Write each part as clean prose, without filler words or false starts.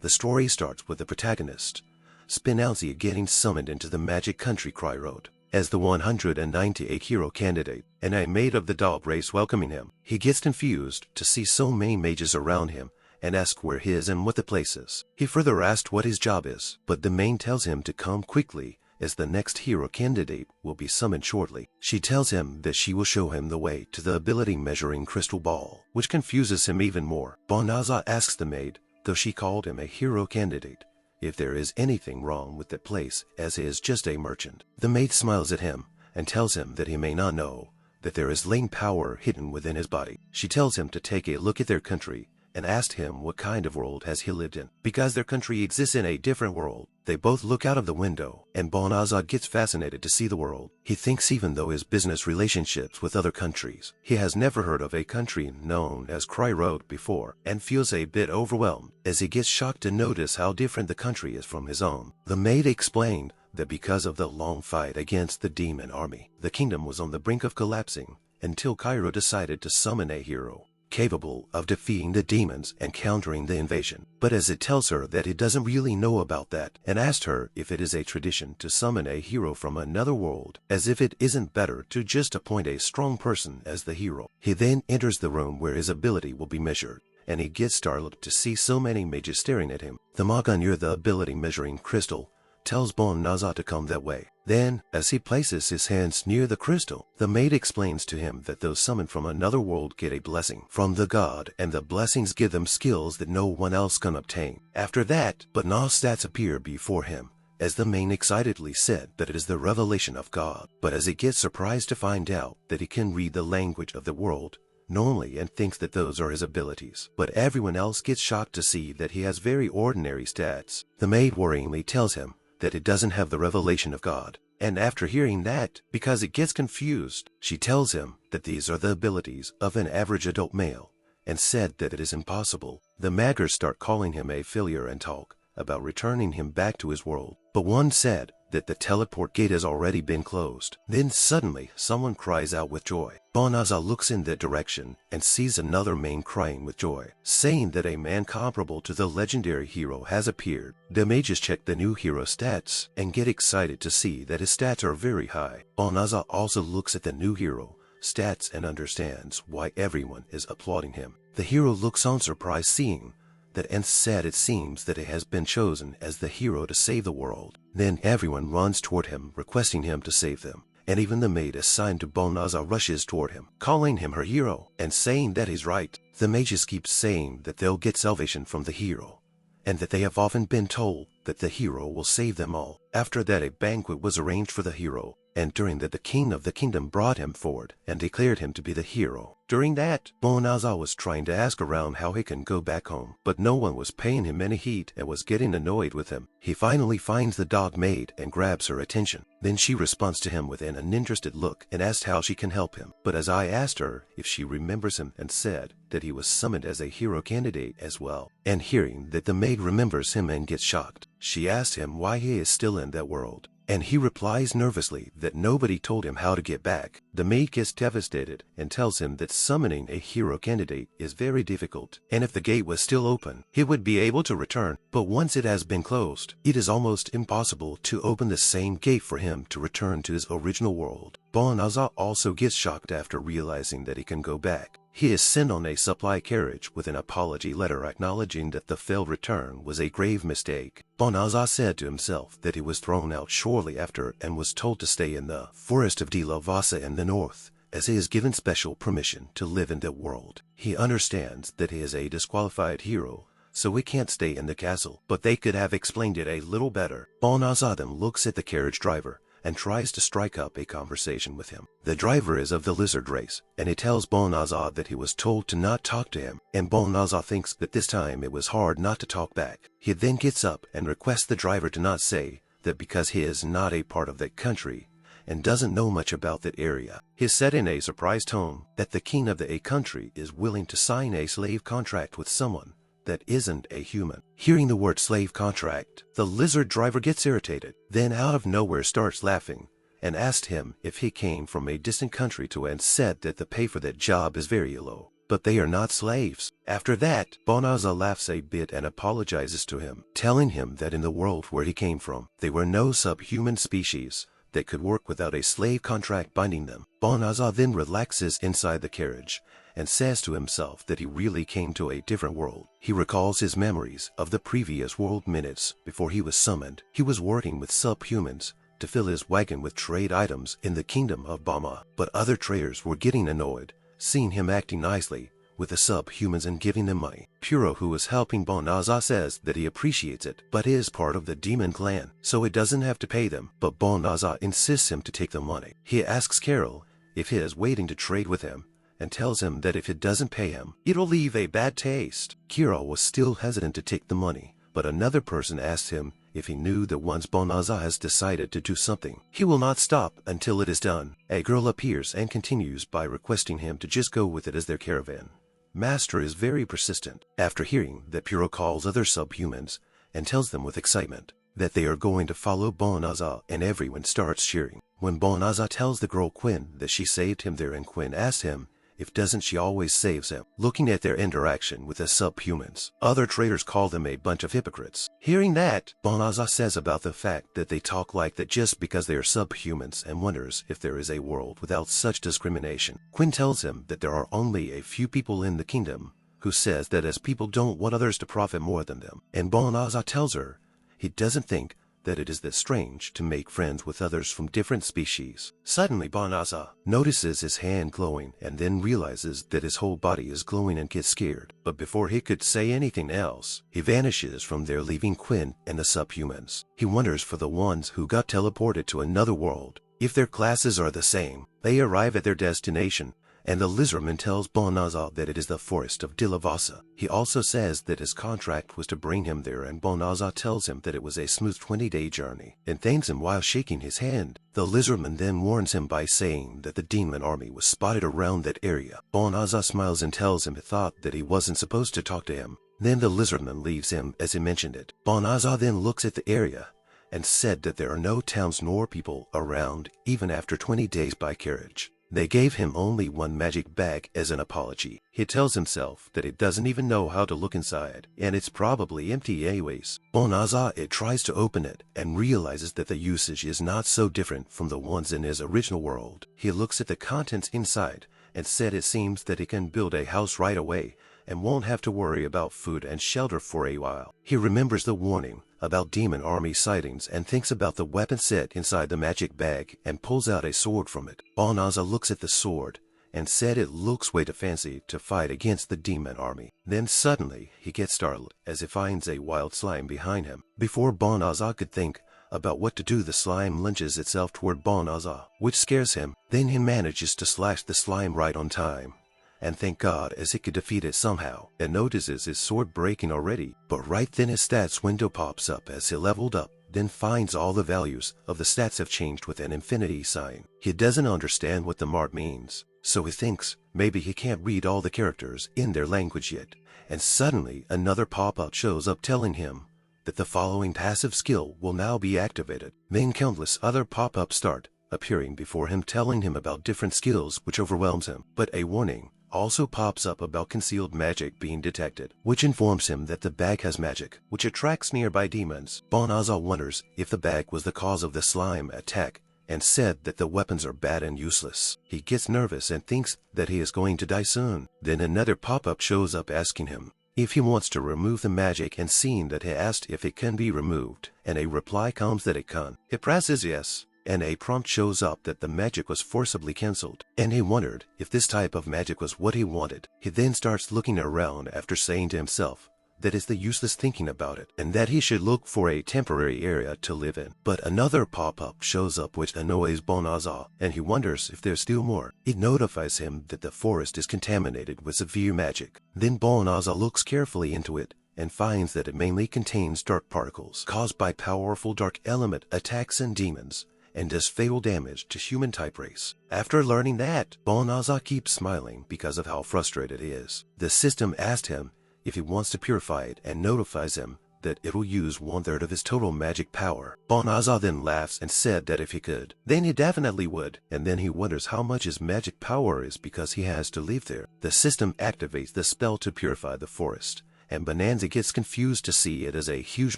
The story starts with the protagonist, Spinelzi, getting summoned into the magic country Kreiroad as the 198th hero candidate, and a maid of the dog race welcoming him. He gets confused to see so many mages around him and asks where he is and what the place is. He further asks what his job is, but the maid tells him to come quickly as the next hero candidate will be summoned shortly. She tells him that she will show him the way to the ability measuring crystal ball, which confuses him even more. Banaza asks the maid, though she called him a hero candidate, if there is anything wrong with that place, as he is just a merchant. The maid smiles at him and tells him that he may not know that there is latent power hidden within his body. She tells him to take a look at their country and asked him what kind of world has he lived in. Because their country exists in a different world, they both look out of the window, and Banaza gets fascinated to see the world. He thinks even though his business relationships with other countries, he has never heard of a country known as Kreiroad before, and feels a bit overwhelmed as he gets shocked to notice how different the country is from his own. The maid explained that because of the long fight against the demon army, the kingdom was on the brink of collapsing until Kreiroad decided to summon a hero capable of defeating the demons and countering the invasion. But as it tells her that it doesn't really know about that, and asked her if it is a tradition to summon a hero from another world, as if it isn't better to just appoint a strong person as the hero. He then enters the room where his ability will be measured, and he gets startled to see so many mages staring at him. The Manga near the ability measuring crystal tells Banaza to come that way. Then, as he places his hands near the crystal, the maid explains to him that those summoned from another world get a blessing from the god, and the blessings give them skills that no one else can obtain. After that, Banaza's stats appear before him, as the maid excitedly said that it is the revelation of God. But as he gets surprised to find out that he can read the language of the world normally and thinks that those are his abilities. But everyone else gets shocked to see that he has very ordinary stats. The maid worryingly tells him that it doesn't have the revelation of God. And after hearing that, because it gets confused, she tells him that these are the abilities of an average adult male, and said that it is impossible. The maggers start calling him a failure and talk about returning him back to his world. But one said that the teleport gate has already been closed. Then suddenly, someone cries out with joy. Banaza looks in that direction and sees another man crying with joy, saying that a man comparable to the legendary hero has appeared. The mages check the new hero's stats and get excited to see that his stats are very high. Banaza also looks at the new hero stats and understands why everyone is applauding him. The hero looks on surprised seeing that and said it seems that it has been chosen as the hero to save the world. Then everyone runs toward him, requesting him to save them, and even the maid assigned to Banaza rushes toward him, calling him her hero, and saying that he's right. The mages keep saying that they'll get salvation from the hero, and that they have often been told that the hero will save them all. After that, a banquet was arranged for the hero, and during that the king of the kingdom brought him forward and declared him to be the hero. During that, Banaza was trying to ask around how he can go back home, but no one was paying him any heed and was getting annoyed with him. He finally finds the dog maid and grabs her attention. Then she responds to him with an uninterested look and asks how she can help him. But as I asked her if she remembers him and said that he was summoned as a hero candidate as well, and hearing that the maid remembers him and gets shocked, she asked him why he is still in that world, and he replies nervously that nobody told him how to get back. The maid gets devastated and tells him that summoning a hero candidate is very difficult, and if the gate was still open, he would be able to return. But once it has been closed, it is almost impossible to open the same gate for him to return to his original world. Banaza also gets shocked after realizing that he can go back. He is sent on a supply carriage with an apology letter acknowledging that the failed return was a grave mistake. Banaza said to himself that he was thrown out shortly after and was told to stay in the forest of De La Vasa in the north, as he is given special permission to live in that world. He understands that he is a disqualified hero, so he can't stay in the castle, but they could have explained it a little better. Banaza then looks at the carriage driver and tries to strike up a conversation with him. The driver is of the lizard race, and he tells Banaza that he was told to not talk to him, and Banaza thinks that this time it was hard not to talk back. He then gets up and requests the driver to not say that because he is not a part of that country and doesn't know much about that area. He said in a surprised tone that the king of the country is willing to sign a slave contract with someone that isn't a human. Hearing the word slave contract, the lizard driver gets irritated, then out of nowhere starts laughing, and asked him if he came from a distant country and said that the pay for that job is very low. but they are not slaves. After that, Banaza laughs a bit and apologizes to him, telling him that in the world where he came from, they were no subhuman species that could work without a slave contract binding them. Banaza then relaxes inside the carriage and says to himself that he really came to a different world. He recalls his memories of the previous world minutes before he was summoned. He was working with subhumans to fill his wagon with trade items in the kingdom of Bama, but other traders were getting annoyed, seeing him acting nicely with the subhumans and giving them money. Puro, who is helping Banaza, says that he appreciates it, but is part of the demon clan, so he doesn't have to pay them, but Banaza insists him to take the money. He asks Carol if he is waiting to trade with him, and tells him that if it doesn't pay him, it'll leave a bad taste. Kiro was still hesitant to take the money, but another person asked him if he knew that once Banaza has decided to do something, he will not stop until it is done. A girl appears and continues by requesting him to just go with it as their caravan. Master is very persistent, after hearing that Puro calls other subhumans and tells them with excitement that they are going to follow Banaza, and everyone starts cheering. When Banaza tells the girl Quinn that she saved him there, and Quinn asks him if doesn't she always saves him, looking at their interaction with the subhumans. Other traders call them a bunch of hypocrites. Hearing that, Banaza says about the fact that they talk like that just because they are subhumans, and wonders if there is a world without such discrimination. Quinn tells him that there are only a few people in the kingdom who says that as people don't want others to profit more than them, and Banaza tells her he doesn't think that it is that strange to make friends with others from different species. Suddenly Banaza notices his hand glowing and then realizes that his whole body is glowing and gets scared. But before he could say anything else, he vanishes from there, leaving Quinn and the subhumans. He wonders for the ones who got teleported to another world if their classes are the same. They arrive at their destination, and the lizardman tells Banaza that it is the forest of Dilavasa. He also says that his contract was to bring him there, and Banaza tells him that it was a smooth 20-day journey, and thanks him while shaking his hand. The lizardman then warns him by saying that the demon army was spotted around that area. Banaza smiles and tells him he thought that he wasn't supposed to talk to him. Then the lizardman leaves him as he mentioned it. Banaza then looks at the area and said that there are no towns nor people around even after 20 days by carriage. They gave him only one magic bag as an apology. He tells himself that he doesn't even know how to look inside, and it's probably empty anyways. Banaza tries to open it and realizes that the usage is not so different from the ones in his original world. He looks at the contents inside and said it seems that he can build a house right away and won't have to worry about food and shelter for a while. He remembers the warning about demon army sightings and thinks about the weapon set inside the magic bag and pulls out a sword from it. Banaza looks at the sword and said it looks way too fancy to fight against the demon army. Then suddenly he gets startled as he finds a wild slime behind him. Before Banaza could think about what to do, the slime lunges itself toward Banaza, which scares him. Then he manages to slash the slime right on time, and thank God as he could defeat it somehow, and notices his sword breaking already. But right then his stats window pops up as he leveled up, then finds all the values of the stats have changed with an infinity sign. He doesn't understand what the mark means, so he thinks maybe he can't read all the characters in their language yet, and suddenly another pop-up shows up telling him that the following passive skill will now be activated. Then countless other pop-ups start appearing before him telling him about different skills, which overwhelms him. But a warning also pops up about concealed magic being detected, which informs him that the bag has magic, which attracts nearby demons. Banaza wonders if the bag was the cause of the slime attack, and said that the weapons are bad and useless. He gets nervous and thinks that he is going to die soon. Then another pop-up shows up asking him if he wants to remove the magic, and seeing that he asked if it can be removed, and a reply comes that it can. He presses yes, and a prompt shows up that the magic was forcibly cancelled, and he wondered if this type of magic was what he wanted. He then starts looking around after saying to himself that it's the useless thinking about it, and that he should look for a temporary area to live in. But another pop-up shows up which annoys Banaza, and he wonders if there's still more. It notifies him that the forest is contaminated with severe magic. Then Banaza looks carefully into it and finds that it mainly contains dark particles caused by powerful dark element attacks and demons, and does fatal damage to human type race. After learning that, Banaza keeps smiling because of how frustrated he is. The system asked him if he wants to purify it and notifies him that it will use 1/3 of his total magic power. Banaza then laughs and said that if he could, then he definitely would, and then he wonders how much his magic power is because he has to leave there. The system activates the spell to purify the forest, and Banaza gets confused to see it as a huge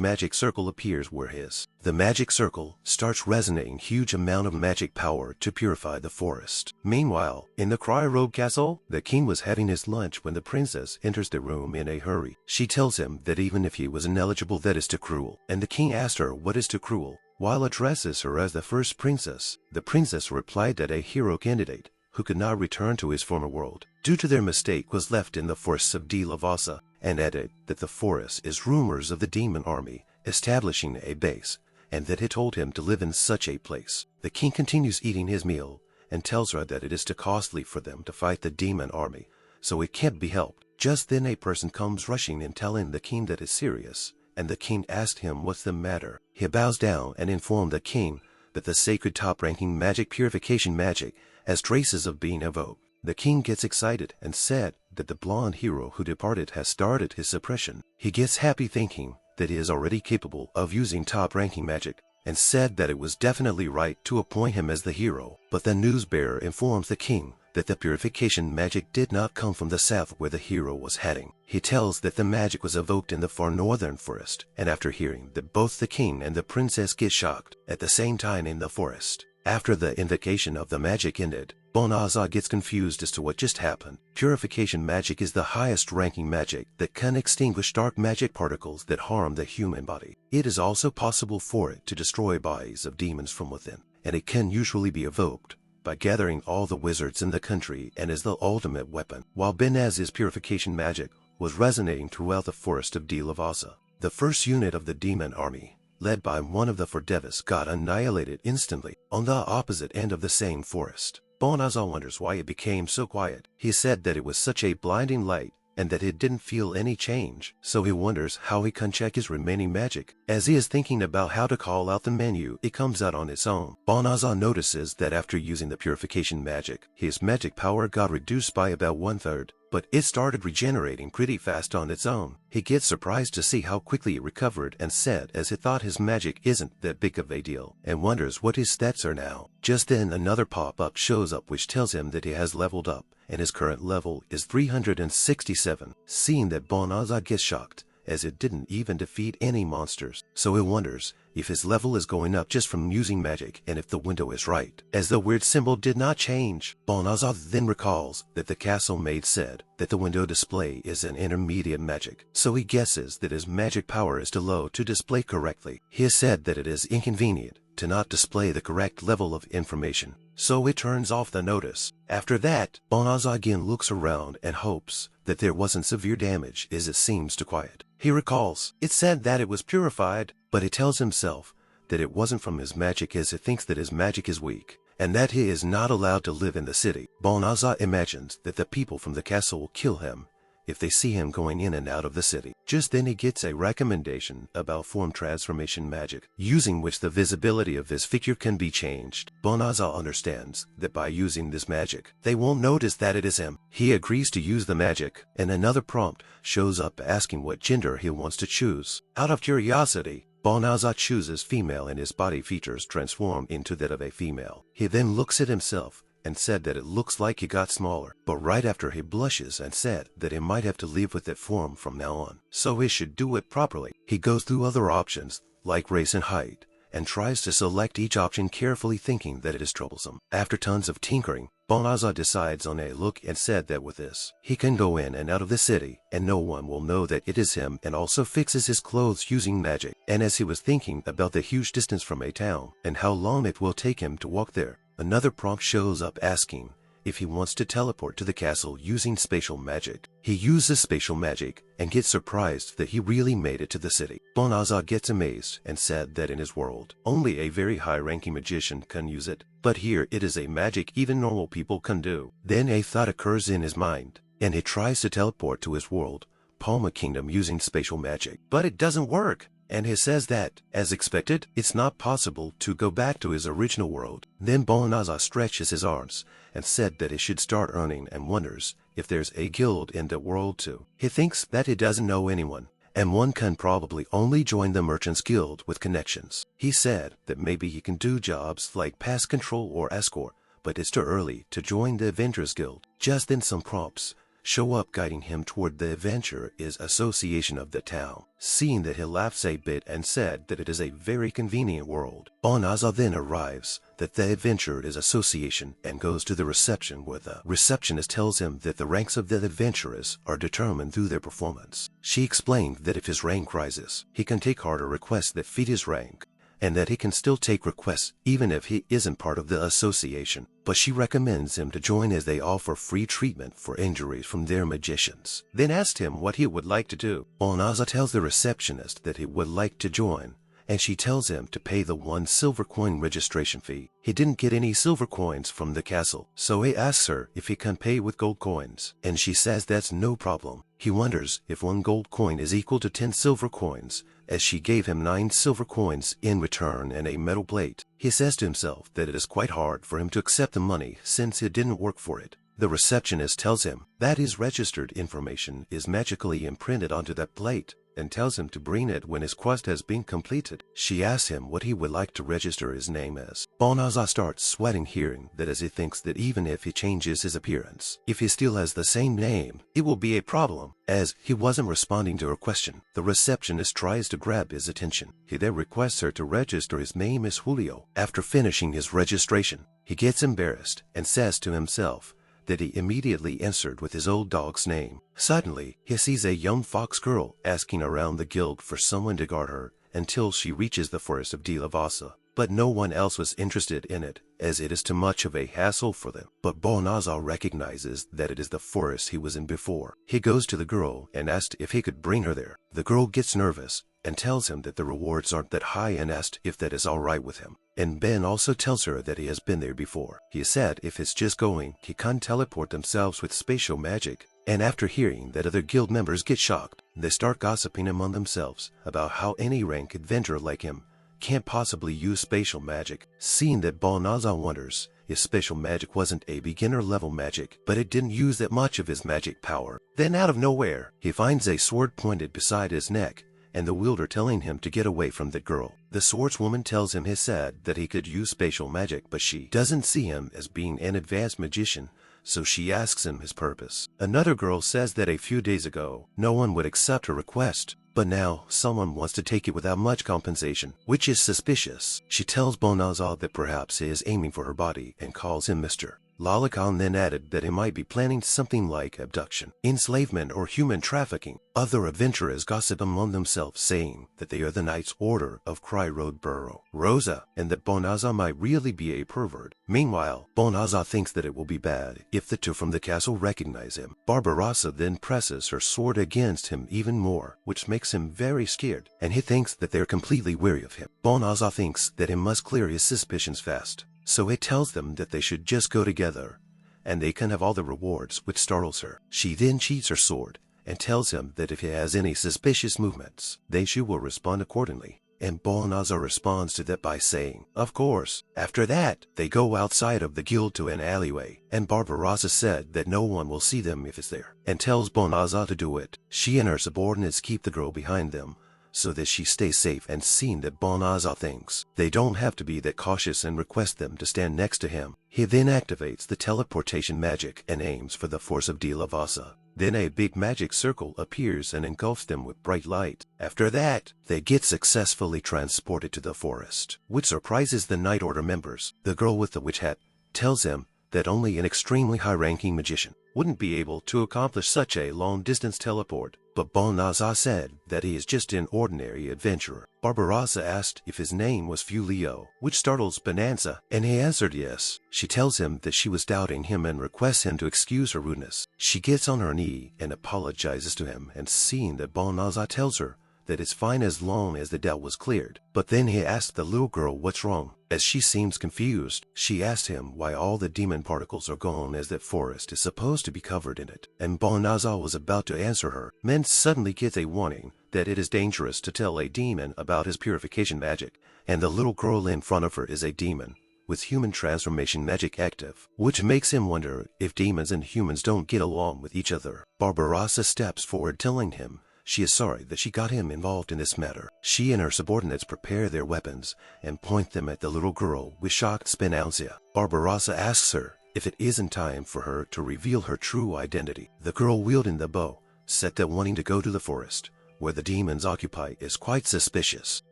magic circle appears where his. The magic circle starts resonating huge amount of magic power to purify the forest. Meanwhile, in the Kreiroad castle, the king was having his lunch when the princess enters the room in a hurry. She tells him that even if he was ineligible, that is too cruel, and the king asked her what is too cruel. While addresses her as the first princess, the princess replied that a hero candidate who could not return to his former world due to their mistake was left in the forests of Lookism, and added that the forest is rumors of the demon army establishing a base, and that it told him to live in such a place. The king continues eating his meal and tells her that it is too costly for them to fight the demon army, so it can't be helped. Just then a person comes rushing in telling the king that it's serious, and the king asked him what's the matter. He bows down and informed the king that the sacred top-ranking magic purification magic has traces of being evoked. The king gets excited and said that the blonde hero who departed has started his suppression. He gets happy thinking that he is already capable of using top-ranking magic, and said that it was definitely right to appoint him as the hero. But the newsbearer informs the king that the purification magic did not come from the south where the hero was heading. He tells that the magic was evoked in the far northern forest, and after hearing that both the king and the princess get shocked at the same time in the forest. After the invocation of the magic ended, Banaza gets confused as to what just happened. Purification magic is the highest ranking magic that can extinguish dark magic particles that harm the human body. It is also possible for it to destroy bodies of demons from within, and it can usually be evoked by gathering all the wizards in the country and is the ultimate weapon. While Banaza's purification magic was resonating throughout the forest of Lookism, the first unit of the demon army, led by one of the four devas, got annihilated instantly on the opposite end of the same forest. Banaza wonders why it became so quiet. He said that it was such a blinding light and that it didn't feel any change, so he wonders how he can check his remaining magic. As he is thinking about how to call out the menu, it comes out on its own. Banaza notices that after using the purification magic, his magic power got reduced by about 1/3, but it started regenerating pretty fast on its own. He gets surprised to see how quickly it recovered and said as he thought his magic isn't that big of a deal, and wonders what his stats are now. Just then another pop-up shows up which tells him that he has leveled up, and his current level is 367. Seeing that, Banaza gets shocked, as it didn't even defeat any monsters, so he wonders if his level is going up just from using magic and if the window is right. As the weird symbol did not change, Banaza then recalls that the castle maid said that the window display is an intermediate magic, so he guesses that his magic power is too low to display correctly. He has said that it is inconvenient to not display the correct level of information, so it turns off the notice. After that, Banaza again looks around and hopes that there wasn't severe damage as it seems too quiet. He recalls it said that it was purified, but he tells himself that it wasn't from his magic as he thinks that his magic is weak, and that he is not allowed to live in the city. Banaza imagines that the people from the castle will kill him if they see him going in and out of the city. Just then he gets a recommendation about form transformation magic, using which the visibility of his figure can be changed. Banaza understands that by using this magic, they won't notice that it is him. He agrees to use the magic, and another prompt shows up asking what gender he wants to choose. Out of curiosity, Banaza chooses female and his body features transform into that of a female. He then looks at himself and said that it looks like he got smaller, but right after he blushes and said that he might have to live with that form from now on, so he should do it properly. He goes through other options like race and height and tries to select each option carefully, thinking that it is troublesome. After tons of tinkering, Banaza decides on a look and said that with this, he can go in and out of the city and no one will know that it is him, and also fixes his clothes using magic. And as he was thinking about the huge distance from a town and how long it will take him to walk there, another prompt shows up asking if he wants to teleport to the castle using spatial magic. He uses spatial magic and gets surprised that he really made it to the city. Banaza gets amazed and said that in his world, only a very high-ranking magician can use it, but here it is a magic even normal people can do. Then a thought occurs in his mind, and he tries to teleport to his world, Palma Kingdom, using spatial magic, but it doesn't work. And he says that, as expected, it's not possible to go back to his original world. Then Banaza stretches his arms and said that he should start earning and wonders if there's a guild in the world too. He thinks that he doesn't know anyone and one can probably only join the Merchants Guild with connections. He said that maybe he can do jobs like pest control or escort, but it's too early to join the Adventurers Guild. Just then some prompts show up guiding him toward the adventure is association of the town. Seeing that, he laughs a bit and said that it is a very convenient world. Banaza then arrives that the adventure is association and goes to the reception, where the receptionist tells him that the ranks of the adventurers are determined through their performance. She explained that if his rank rises, he can take harder requests that feed his rank, and that he can still take requests even if he isn't part of the association. But she recommends him to join as they offer free treatment for injuries from their magicians. Then asked him what he would like to do. Banaza tells the receptionist that he would like to join, and she tells him to pay the 1 silver coin registration fee. He didn't get any silver coins from the castle, so he asks her if he can pay with gold coins, and she says that's no problem. He wonders if 1 gold coin is equal to 10 silver coins, as she gave him 9 silver coins in return and a metal plate. He says to himself that it is quite hard for him to accept the money since he didn't work for it. The receptionist tells him that his registered information is magically imprinted onto that plate, and tells him to bring it when his quest has been completed. She asks him what he would like to register his name as. Banaza starts sweating hearing that, as he thinks that even if he changes his appearance, if he still has the same name, it will be a problem. As he wasn't responding to her question, the receptionist tries to grab his attention. He then requests her to register his name as Julio. After finishing his registration, he gets embarrassed and says to himself that he immediately answered with his old dog's name. Suddenly, he sees a young fox girl asking around the guild for someone to guard her until she reaches the forest of Lavasa. But no one else was interested in it, as it is too much of a hassle for them. But Banaza recognizes that it is the forest he was in before. He goes to the girl and asks if he could bring her there. The girl gets nervous and tells him that the rewards aren't that high and asks if that is alright with him. And Ben also tells her that he has been there before. He said if it's just going, he can't teleport themselves with spatial magic. And after hearing that other guild members get shocked, they start gossiping among themselves about how any rank adventurer like him can't possibly use spatial magic. Seeing that, Banaza wonders if spatial magic wasn't a beginner level magic, but it didn't use that much of his magic power. Then out of nowhere, he finds a sword pointed beside his neck, and the wielder telling him to get away from the girl. The swordswoman tells him he said that he could use spatial magic, but she doesn't see him as being an advanced magician, so she asks him his purpose. Another girl says that a few days ago, no one would accept her request, but now someone wants to take it without much compensation, which is suspicious. She tells Banaza that perhaps he is aiming for her body and calls him Mr. Lalakan then added that he might be planning something like abduction, enslavement, or human trafficking. Other adventurers gossip among themselves, saying that they are the Knight's Order of Kreiroad Borough, Rosa, and that Banaza might really be a pervert. Meanwhile, Banaza thinks that it will be bad if the two from the castle recognize him. Barbarossa then presses her sword against him even more, which makes him very scared, and he thinks that they are completely weary of him. Banaza thinks that he must clear his suspicions fast, so it tells them that they should just go together, and they can have all the rewards, which startles her. She then sheathes her sword, and tells him that if he has any suspicious movements, then she will respond accordingly. And Banaza responds to that by saying, of course. After that, they go outside of the guild to an alleyway, and Barbarossa said that no one will see them if it's there, and tells Banaza to do it. She and her subordinates keep the girl behind them, so that she stays safe, and seeing that Banaza thinks they don't have to be that cautious and request them to stand next to him, he then activates the teleportation magic and aims for the force of Lavasa. Then a big magic circle appears and engulfs them with bright light. After that, they get successfully transported to the forest, which surprises the Night Order members. The girl with the witch hat tells them that only an extremely high-ranking magician wouldn't be able to accomplish such a long-distance teleport. But Banaza said that he is just an ordinary adventurer. Barbarossa asked if his name was Fulio, which startles Banaza, and he answered yes. She tells him that she was doubting him and requests him to excuse her rudeness. She gets on her knee and apologizes to him, and seeing that Banaza tells her that it's fine as long as the doubt was cleared. But then he asked the little girl what's wrong. As she seems confused, she asks him why all the demon particles are gone, as that forest is supposed to be covered in it. And Banaza was about to answer her, men suddenly gets a warning that it is dangerous to tell a demon about his purification magic, and the little girl in front of her is a demon with human transformation magic active, which makes him wonder if demons and humans don't get along with each other. Barbarossa steps forward telling him She is sorry that she got him involved in this matter. She and her subordinates prepare their weapons and point them at the little girl with shocked spinalia. Barbarossa asks her if it isn't time for her to reveal her true identity. The girl wielding the bow said that wanting to go to the forest where the demons occupy is quite suspicious.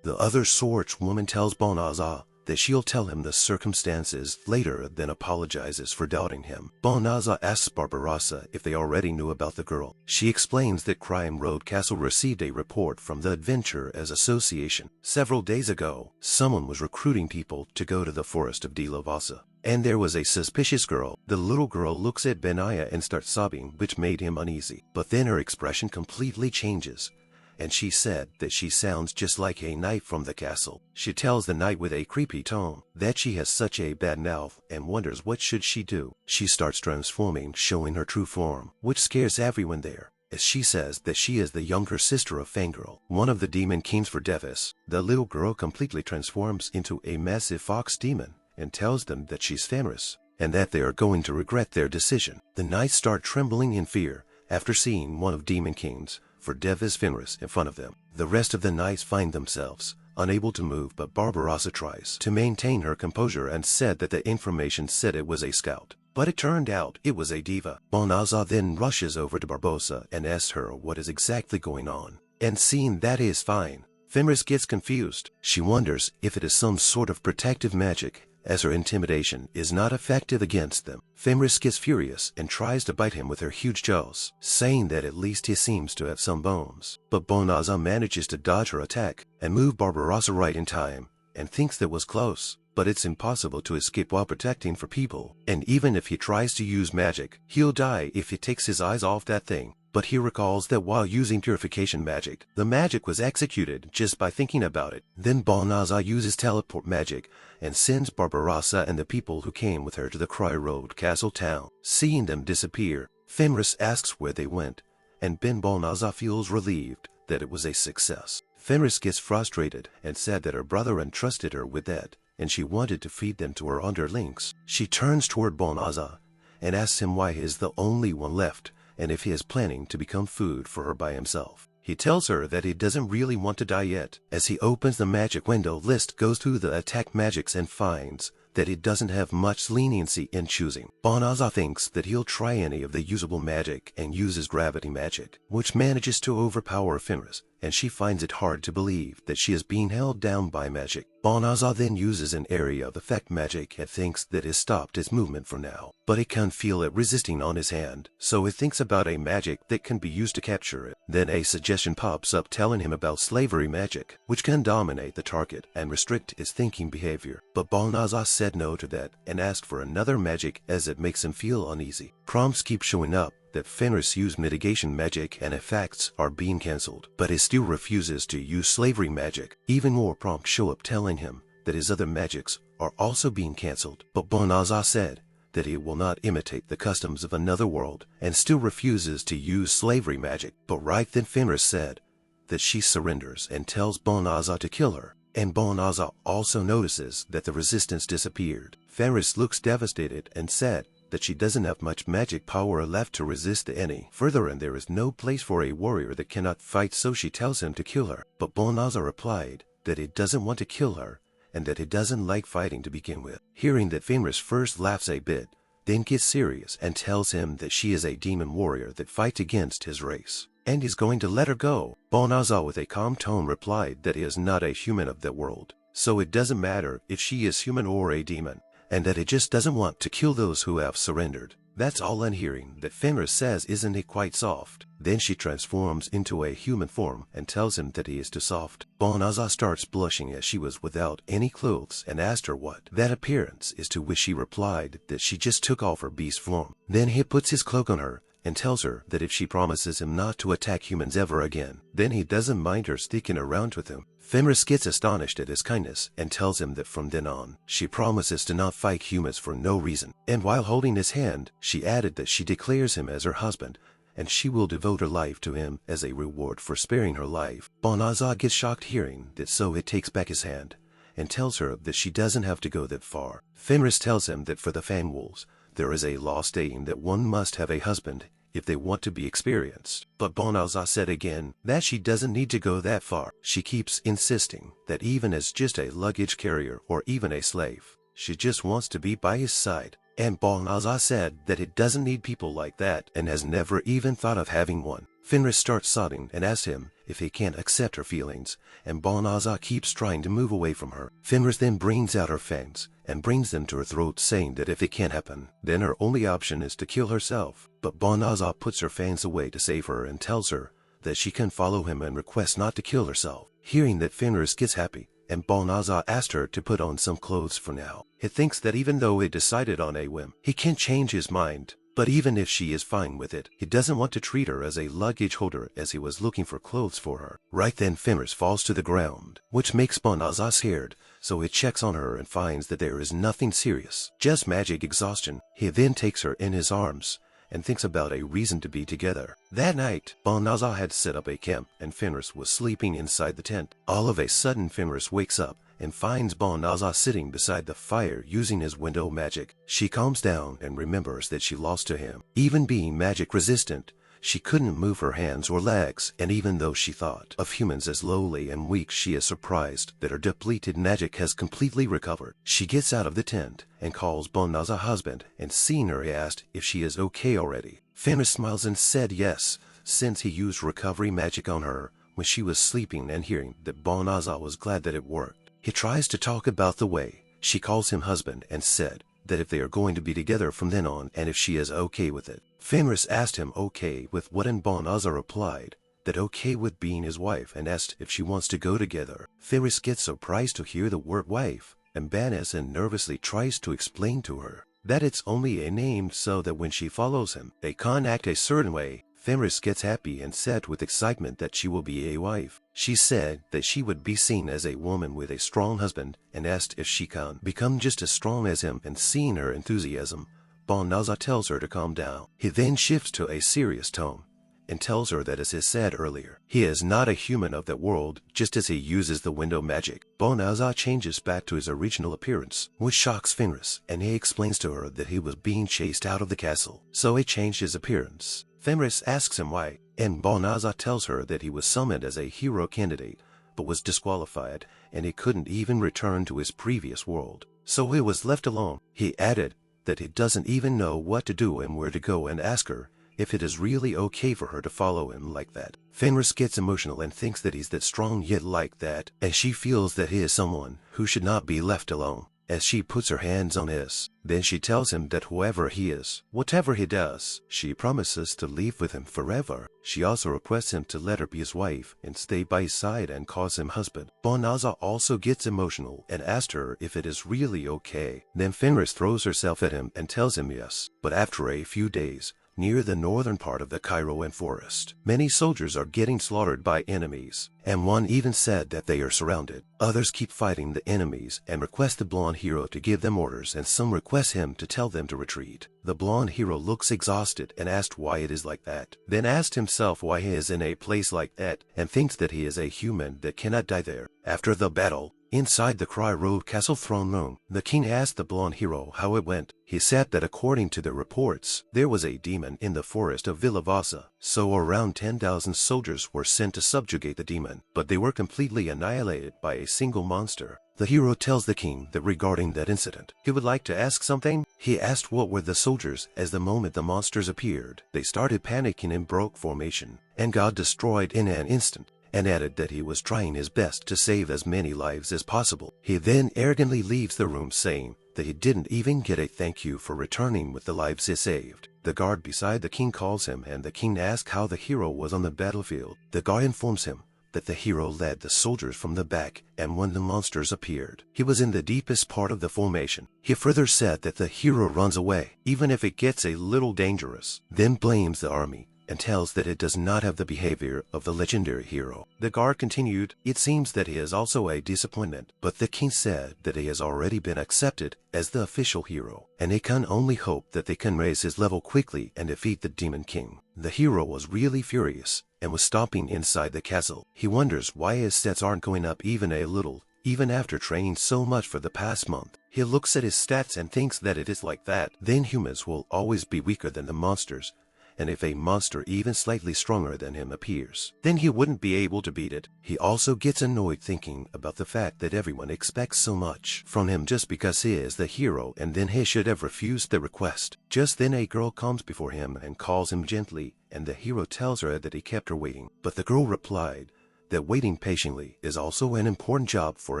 The other swordswoman tells Banaza that she'll tell him the circumstances later, then apologizes for doubting him. Banaza asks Barbarossa if they already knew about the girl. She explains that Kreiroad Castle received a report from the Adventurers Association. Several days ago, someone was recruiting people to go to the forest of Dilovasa, and there was a suspicious girl. The little girl looks at Benaya and starts sobbing, which made him uneasy. But then her expression completely changes, and she said that she sounds just like a knight from the castle. She tells the knight with a creepy tone that she has such a bad mouth and wonders what should she do. She starts transforming, showing her true form, which scares everyone there, as she says that she is the younger sister of Fangirl, one of the demon kings for Devis. The little girl completely transforms into a massive fox demon and tells them that she's Fenris and that they are going to regret their decision. The knights start trembling in fear after seeing one of Demon King's for Devis Fenris in front of them. The rest of the knights find themselves unable to move, but Barbarossa tries to maintain her composure and said that the information said it was a scout, but it turned out it was a diva. Banaza then rushes over to Barbossa and asks her what is exactly going on, and seeing that he is fine, Fenris gets confused. She wonders if it is some sort of protective magic, as her intimidation is not effective against them. Fenris gets furious and tries to bite him with her huge jaws, saying that at least he seems to have some bones. But Banaza manages to dodge her attack and move Barbarossa right in time, and thinks that was close. But it's impossible to escape while protecting for people, and even if he tries to use magic, he'll die if he takes his eyes off that thing. But he recalls that while using purification magic, the magic was executed just by thinking about it. Then Banaza uses teleport magic and sends Barbarossa and the people who came with her to the Kreiroad Castle town. Seeing them disappear, Fenris asks where they went, and Banaza feels relieved that it was a success. Fenris gets frustrated and said that her brother entrusted her with that, and she wanted to feed them to her underlings. She turns toward Banaza and asks him why he is the only one left, and if he is planning to become food for her by himself. He tells her that he doesn't really want to die yet. As he opens the magic window, List goes through the attack magics and finds that he doesn't have much leniency in choosing. Banaza thinks that he'll try any of the usable magic and uses gravity magic, which manages to overpower Fenris, and she finds it hard to believe that she is being held down by magic. Banaza then uses an area of effect magic and thinks that it stopped his movement for now, but he can feel it resisting on his hand, so he thinks about a magic that can be used to capture it. Then a suggestion pops up telling him about slavery magic, which can dominate the target and restrict his thinking behavior. But Banaza said no to that and asked for another magic as it makes him feel uneasy. Prompts keep showing up that Fenris used mitigation magic and effects are being cancelled, but he still refuses to use slavery magic. Even more prompts show up telling him that his other magics are also being cancelled, but Banaza said that he will not imitate the customs of another world and still refuses to use slavery magic. But right then Fenris said that she surrenders and tells Banaza to kill her, and Banaza also notices that the resistance disappeared. Fenris looks devastated and said that she doesn't have much magic power left to resist any further, and there is no place for a warrior that cannot fight, so she tells him to kill her. But Banaza replied that he doesn't want to kill her and that he doesn't like fighting to begin with. Hearing that, Fenris first laughs a bit, then gets serious and tells him that she is a demon warrior that fights against his race, and he's going to let her go. Banaza with a calm tone replied that he is not a human of that world, so it doesn't matter if she is human or a demon, and that he just doesn't want to kill those who have surrendered. That's all. And hearing that, Fenris says, isn't he quite soft? Then she transforms into a human form and tells him that he is too soft. Banaza starts blushing as she was without any clothes and asked her what that appearance is, to which she replied that she just took off her beast form. Then he puts his cloak on her and tells her that if she promises him not to attack humans ever again, then he doesn't mind her sticking around with him. Fenris gets astonished at his kindness and tells him that from then on, she promises to not fight humans for no reason. And while holding his hand, she added that she declares him as her husband, and she will devote her life to him as a reward for sparing her life. Banaza gets shocked hearing that, so he takes back his hand and tells her that she doesn't have to go that far. Fenris tells him that for the Fangwolves, there is a law stating that one must have a husband if they want to be experienced. But Banaza said again that she doesn't need to go that far. She keeps insisting that even as just a luggage carrier or even a slave, she just wants to be by his side. And Banaza said that it doesn't need people like that and has never even thought of having one. Fenris starts sobbing and asks him if he can't accept her feelings, and Banaza keeps trying to move away from her. Fenris then brings out her fangs and brings them to her throat, saying that if it can't happen, then her only option is to kill herself. But Banaza puts her fangs away to save her and tells her that she can follow him and requests not to kill herself. Hearing that, Fenris gets happy, and Banaza asked her to put on some clothes for now. He thinks that even though he decided on a whim, he can change his mind. But even if she is fine with it, he doesn't want to treat her as a luggage holder, as he was looking for clothes for her. Right then, Fenris falls to the ground, which makes Banaza scared, so he checks on her and finds that there is nothing serious, just magic exhaustion. He then takes her in his arms and thinks about a reason to be together. That night, Banaza had set up a camp and Fenris was sleeping inside the tent. All of a sudden, Fenris wakes up and finds Banaza sitting beside the fire using his window magic. She calms down and remembers that she lost to him. Even being magic resistant, she couldn't move her hands or legs, and even though she thought of humans as lowly and weak, she is surprised that her depleted magic has completely recovered. She gets out of the tent and calls Banaza's husband, and seeing her, he asked if she is okay already. Fenris smiles and said yes, since he used recovery magic on her when she was sleeping, and hearing that Banaza was glad that it worked. He tries to talk about the way she calls him husband and said that if they are going to be together from then on and if she is okay with it. Fenris asked him okay with what, and Banaza replied that okay with being his wife and asked if she wants to go together. Fenris gets surprised to hear the word wife, and Banaza nervously tries to explain to her that it's only a name so that when she follows him, they can't act a certain way. Fenris gets happy and said with excitement that she will be a wife. She said that she would be seen as a woman with a strong husband and asked if she can become just as strong as him, and seeing her enthusiasm, Banaza tells her to calm down. He then shifts to a serious tone and tells her that, as he said earlier, he is not a human of that world, just as he uses the window magic. Banaza changes back to his original appearance, which shocks Fenris, and he explains to her that he was being chased out of the castle, so he changed his appearance. Fenris asks him why, and Banaza tells her that he was summoned as a hero candidate, but was disqualified, and he couldn't even return to his previous world, so he was left alone. He added that he doesn't even know what to do and where to go, and ask her if it is really okay for her to follow him like that. Fenris gets emotional and thinks that he's that strong yet like that, and she feels that he is someone who should not be left alone. As she puts her hands on his, then she tells him that whoever he is, whatever he does, she promises to live with him forever. She also requests him to let her be his wife and stay by his side and calls him husband. Banaza also gets emotional and asks her if it is really okay. Then Fenris throws herself at him and tells him yes. But after a few days, near the northern part of the Kreiroad forest, many soldiers are getting slaughtered by enemies, and one even said that they are surrounded. Others keep fighting the enemies and request the blonde hero to give them orders, and some request him to tell them to retreat. The blonde hero looks exhausted and asked why it is like that, then asked himself why he is in a place like that, and thinks that he is a human that cannot die there. After the battle, inside the Kreiroad castle throne room, the king asked the blonde hero how it went. He said that according to the reports, there was a demon in the forest of Villavasa, so around 10,000 soldiers were sent to subjugate the demon, but they were completely annihilated by a single monster. The hero tells the king that regarding that incident, he would like to ask something. He asked what were the soldiers, as the moment the monsters appeared, they started panicking and broke formation, and got destroyed in an instant, and added that he was trying his best to save as many lives as possible. He then arrogantly leaves the room, saying that he didn't even get a thank you for returning with the lives he saved. The guard beside the king calls him, and the king asks how the hero was on the battlefield. The guard informs him that the hero led the soldiers from the back, and when the monsters appeared, he was in the deepest part of the formation. He further said that the hero runs away, even if it gets a little dangerous, then blames the army and tells that it does not have the behavior of the legendary hero. The guard continued, it seems that he is also a disappointment, but the king said that he has already been accepted as the official hero, and he can only hope that they can raise his level quickly and defeat the demon king. The hero was really furious and was stomping inside the castle. He wonders why his stats aren't going up even a little, even after training so much for the past month. He looks at his stats and thinks that it is like that, then humans will always be weaker than the monsters, and if a monster even slightly stronger than him appears, then he wouldn't be able to beat it. He also gets annoyed thinking about the fact that everyone expects so much from him just because he is the hero, and then he should have refused the request. Just then a girl comes before him and calls him gently, and the hero tells her that he kept her waiting. But the girl replied that waiting patiently is also an important job for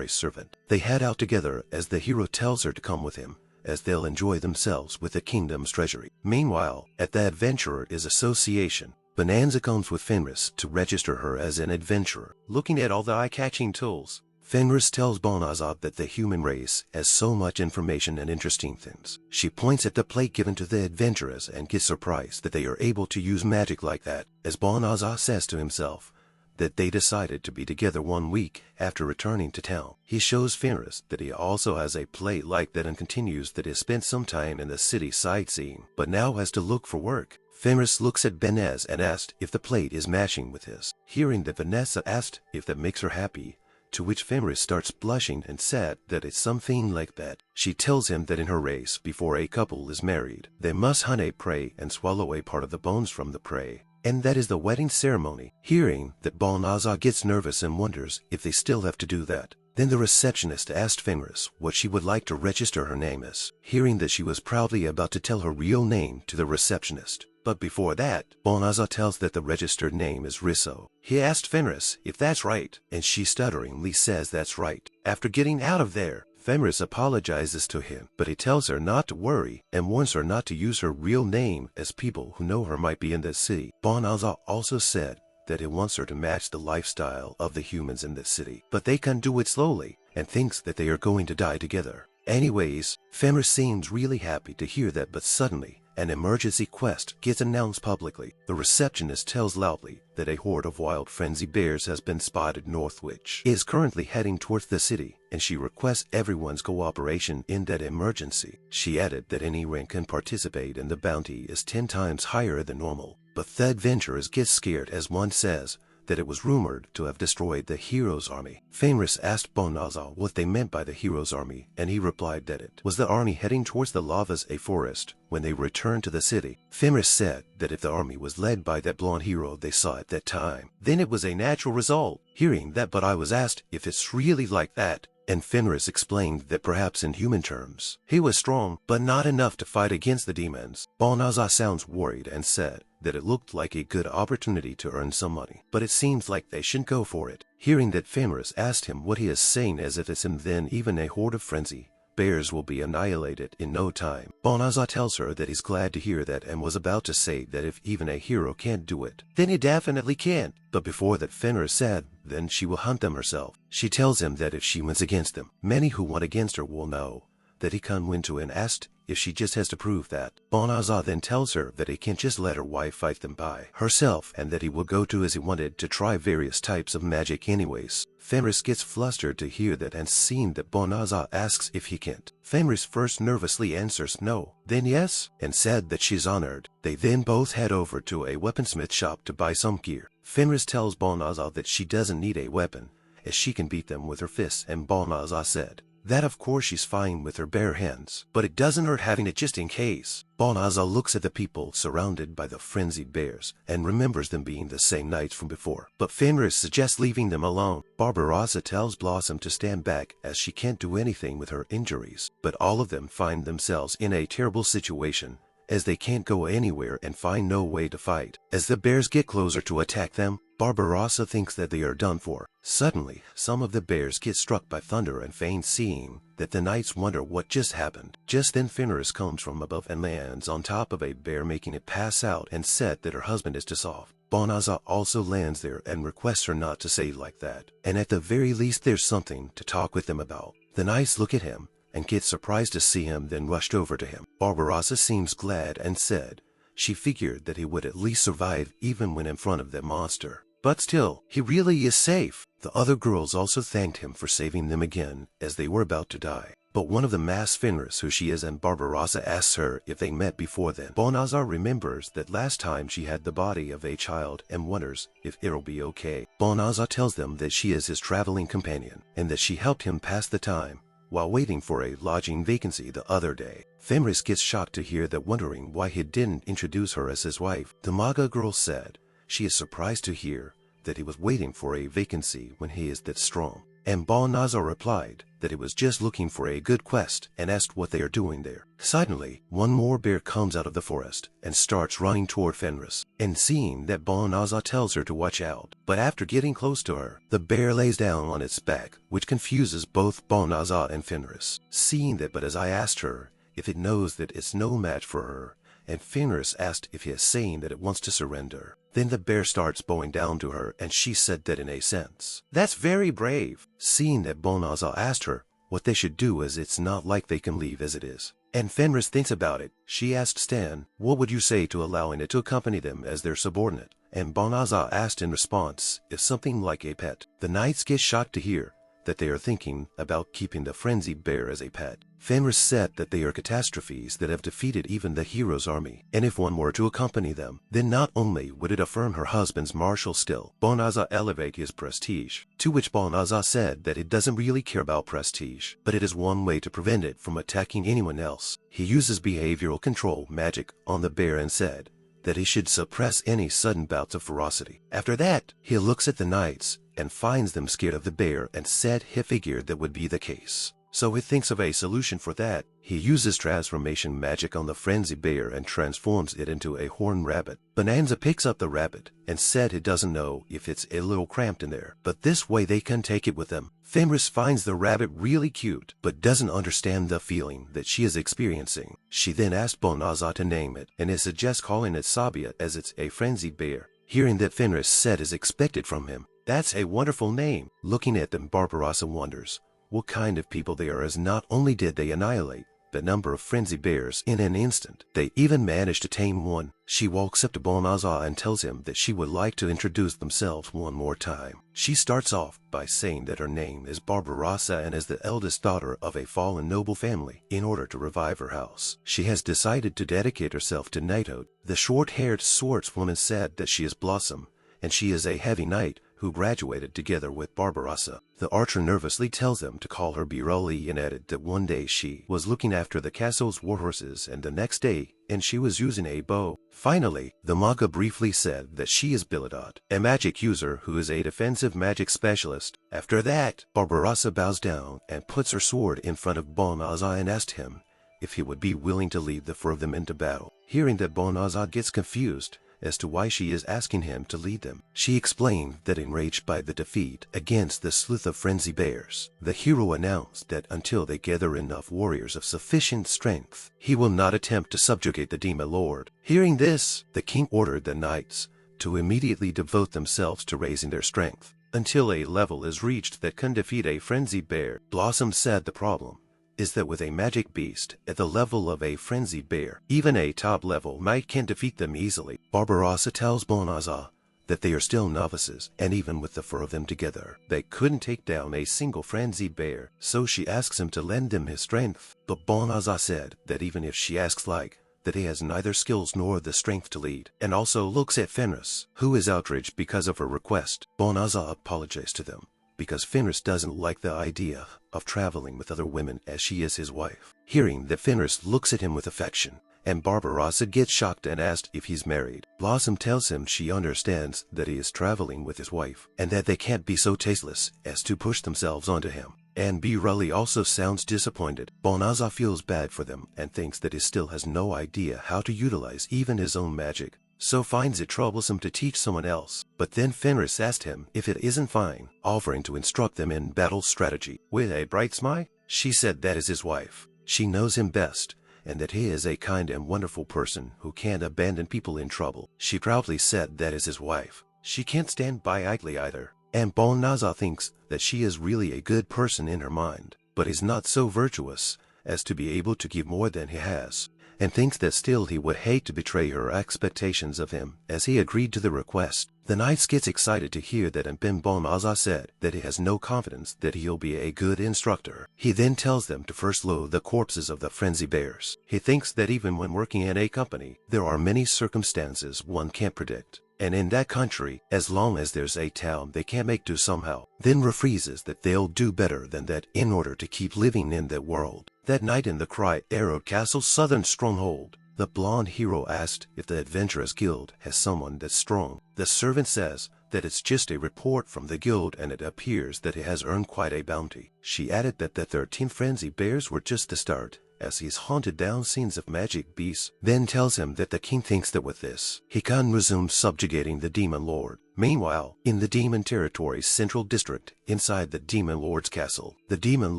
a servant. They head out together as the hero tells her to come with him, as they'll enjoy themselves with the kingdom's treasury. Meanwhile, at the Adventurers Association, Banaza comes with Fenris to register her as an adventurer. Looking at all the eye-catching tools, Fenris tells Banaza that the human race has so much information and interesting things. She points at the plate given to the adventurers and gets surprised that they are able to use magic like that, as Banaza says to himself that they decided to be together 1 week after returning to town. He shows Fenris that he also has a plate like that and continues that he spent some time in the city sightseeing, but now has to look for work. Fenris looks at Banaza and asks if the plate is matching with his. Hearing that Banaza asked if that makes her happy, to which Fenris starts blushing and said that it's something like that. She tells him that in her race, before a couple is married, they must hunt a prey and swallow a part of the bones from the prey, and that is the wedding ceremony. Hearing that, Banaza gets nervous and wonders if they still have to do that. Then the receptionist asked Fenris what she would like to register her name as. Hearing that, she was proudly about to tell her real name to the receptionist. But before that, Banaza tells that the registered name is Risso. He asked Fenris if that's right, and she stutteringly says that's right. After getting out of there, Fenris apologizes to him, but he tells her not to worry and warns her not to use her real name, as people who know her might be in the city. Banaza also said that he wants her to match the lifestyle of the humans in this city, but they can do it slowly, and thinks that they are going to die together. Anyways, Fenris seems really happy to hear that, but suddenly an emergency quest gets announced publicly. The receptionist tells loudly that a horde of wild frenzy bears has been spotted north, which is currently heading towards the city, and she requests everyone's cooperation in that emergency. She added that any rank can participate, and the bounty is 10 times higher than normal. But the adventurers get scared as one says that it was rumored to have destroyed the hero's army. Fenris asked Banaza what they meant by the hero's army, and he replied that it was the army heading towards the lavas, a forest, when they returned to the city. Fenris said that if the army was led by that blonde hero they saw at that time, then it was a natural result. Hearing that, but I was asked if it's really like that, and Fenris explained that perhaps in human terms, he was strong, but not enough to fight against the demons. Banaza sounds worried and said that it looked like a good opportunity to earn some money, but it seems like they shouldn't go for it. Hearing that, Fenris asked him what he is saying, as if it's him, then even a horde of frenzy bears will be annihilated in no time. Banaza tells her that he's glad to hear that, and was about to say that if even a hero can't do it, then he definitely can't. But before that, Fenris said then she will hunt them herself. She tells him that if she wins against them, many who won against her will know that he can win too, and asked if she just has to prove that. Banaza then tells her that he can't just let her wife fight them by herself, and that he will go to as he wanted to try various types of magic anyways. Fenris gets flustered to hear that, and seeing that Banaza asks if he can't. Fenris first nervously answers no, then yes, and said that she's honored. They then both head over to a weaponsmith shop to buy some gear. Fenris tells Banaza that she doesn't need a weapon, as she can beat them with her fists, and Banaza said that of course she's fine with her bare hands, but it doesn't hurt having it just in case. Banaza looks at the people surrounded by the frenzied bears and remembers them being the same knights from before, but Fenris suggests leaving them alone. Barbarossa tells Blossom to stand back as she can't do anything with her injuries, but all of them find themselves in a terrible situation as they can't go anywhere and find no way to fight. As the bears get closer to attack them, Barbarossa thinks that they are done for. Suddenly, some of the bears get struck by thunder and feign seeing that the knights wonder what just happened. Just then, Fenris comes from above and lands on top of a bear, making it pass out, and said that her husband is dissolved. Banaza also lands there and requests her not to say like that, and at the very least there's something to talk with them about. The knights look at him and get surprised to see him, then rushed over to him. Barbarossa seems glad and said she figured that he would at least survive even when in front of that monster. But still, he really is safe. The other girls also thanked him for saving them again as they were about to die. But one of them asks Fenris who she is, and Barbarossa asks her if they met before then. Banaza remembers that last time she had the body of a child and wonders if it'll be okay. Banaza tells them that she is his traveling companion and that she helped him pass the time while waiting for a lodging vacancy the other day. Fenris gets shocked to hear that, wondering why he didn't introduce her as his wife. The Manga girl said she is surprised to hear that he was waiting for a vacancy when he is that strong. And Banaza replied that he was just looking for a good quest and asked what they are doing there. Suddenly, one more bear comes out of the forest and starts running toward Fenris, and seeing that Banaza tells her to watch out. But after getting close to her, the bear lays down on its back, which confuses both Banaza and Fenris. Seeing that, but as I asked her if it knows that it's no match for her, and Fenris asked if he is saying that it wants to surrender. Then the bear starts bowing down to her, and she said that in a sense. That's very brave. Seeing that Banaza asked her what they should do, as it's not like they can leave as it is. And Fenris thinks about it. She asked Stan, what would you say to allowing it to accompany them as their subordinate? And Banaza asked in response if something like a pet. The knights get shocked to hear that they are thinking about keeping the frenzied bear as a pet. Fenris said that they are catastrophes that have defeated even the hero's army, and if one were to accompany them, then not only would it affirm her husband's martial skill, Banaza elevate his prestige. To which Banaza said that it doesn't really care about prestige, but it is one way to prevent it from attacking anyone else. He uses behavioral control magic on the bear and said that he should suppress any sudden bouts of ferocity. After that, he looks at the knights and finds them scared of the bear, and said he figured that would be the case. So he thinks of a solution for that. He uses transformation magic on the frenzied bear and transforms it into a horned rabbit. Banaza picks up the rabbit and said he doesn't know if it's a little cramped in there, but this way they can take it with them. Fenris finds the rabbit really cute, but doesn't understand the feeling that she is experiencing. She then asks Banaza to name it, and he suggests calling it Sabia, as it's a frenzied bear. Hearing that Fenris said is expected from him, that's a wonderful name. Looking at them, Barbarossa wonders what kind of people they are, as not only did they annihilate the number of frenzied bears in an instant, they even managed to tame one. She walks up to Banaza and tells him that she would like to introduce themselves one more time. She starts off by saying that her name is Barbarossa and is the eldest daughter of a fallen noble family. In order to revive her house, she has decided to dedicate herself to knighthood. The short-haired swordswoman said that she is Blossom, and she is a heavy knight who graduated together with Barbarossa. The archer nervously tells them to call her Birali, and added that one day she was looking after the castle's warhorses, and the next day and she was using a bow. Finally, the Manga briefly said that she is Biladot, a magic user who is a defensive magic specialist. After that, Barbarossa bows down and puts her sword in front of Banaza and asked him if he would be willing to lead the four of them into battle. Hearing that, Banaza gets confused as to why she is asking him to lead them. She explained that enraged by the defeat against the sleuth of frenzy bears, the hero announced that until they gather enough warriors of sufficient strength, he will not attempt to subjugate the demon lord. Hearing this, the king ordered the knights to immediately devote themselves to raising their strength until a level is reached that can defeat a frenzied bear. Blossom said the problem is that with a magic beast at the level of a frenzied bear, even a top-level knight can defeat them easily. Barbarossa tells Banaza that they are still novices, and even with the four of them together, they couldn't take down a single frenzied bear, so she asks him to lend them his strength. But Banaza said that even if she asks that he has neither skills nor the strength to lead, and also looks at Fenris, who is outraged because of her request. Banaza apologized to them because Fenris doesn't like the idea of traveling with other women, as she is his wife. Hearing that, Fenris looks at him with affection, and Barbarossa gets shocked and asked if he's married. Blossom tells him she understands that he is traveling with his wife, and that they can't be so tasteless as to push themselves onto him. And Birali also sounds disappointed. Banaza feels bad for them and thinks that he still has no idea how to utilize even his own magic, so finds it troublesome to teach someone else. But then Fenris asked him if it isn't fine, offering to instruct them in battle strategy. With a bright smile, she said that is his wife. She knows him best, and that he is a kind and wonderful person who can't abandon people in trouble. She proudly said that is his wife. She can't stand by idly either. And Banaza thinks that she is really a good person in her mind, but is not so virtuous as to be able to give more than he has, and thinks that still he would hate to betray her expectations of him, as he agreed to the request. The knights gets excited to hear that, and Banaza said that he has no confidence that he'll be a good instructor. He then tells them to first load the corpses of the frenzy bears. He thinks that even when working in a company, there are many circumstances one can't predict, and in that country, as long as there's a town, they can't make do somehow. Then rephrases that they'll do better than that in order to keep living in that world. That night in the Kreiroad Castle's southern stronghold, the blonde hero asked if the Adventurers Guild has someone that's strong. The servant says that it's just a report from the guild and it appears that it has earned quite a bounty. She added that the 13 frenzy bears were just the start, as he's hunted down scenes of magic beasts, then tells him that the king thinks that with this, he can resume subjugating the Demon Lord. Meanwhile, in the Demon Territory's central district, inside the Demon Lord's castle, the Demon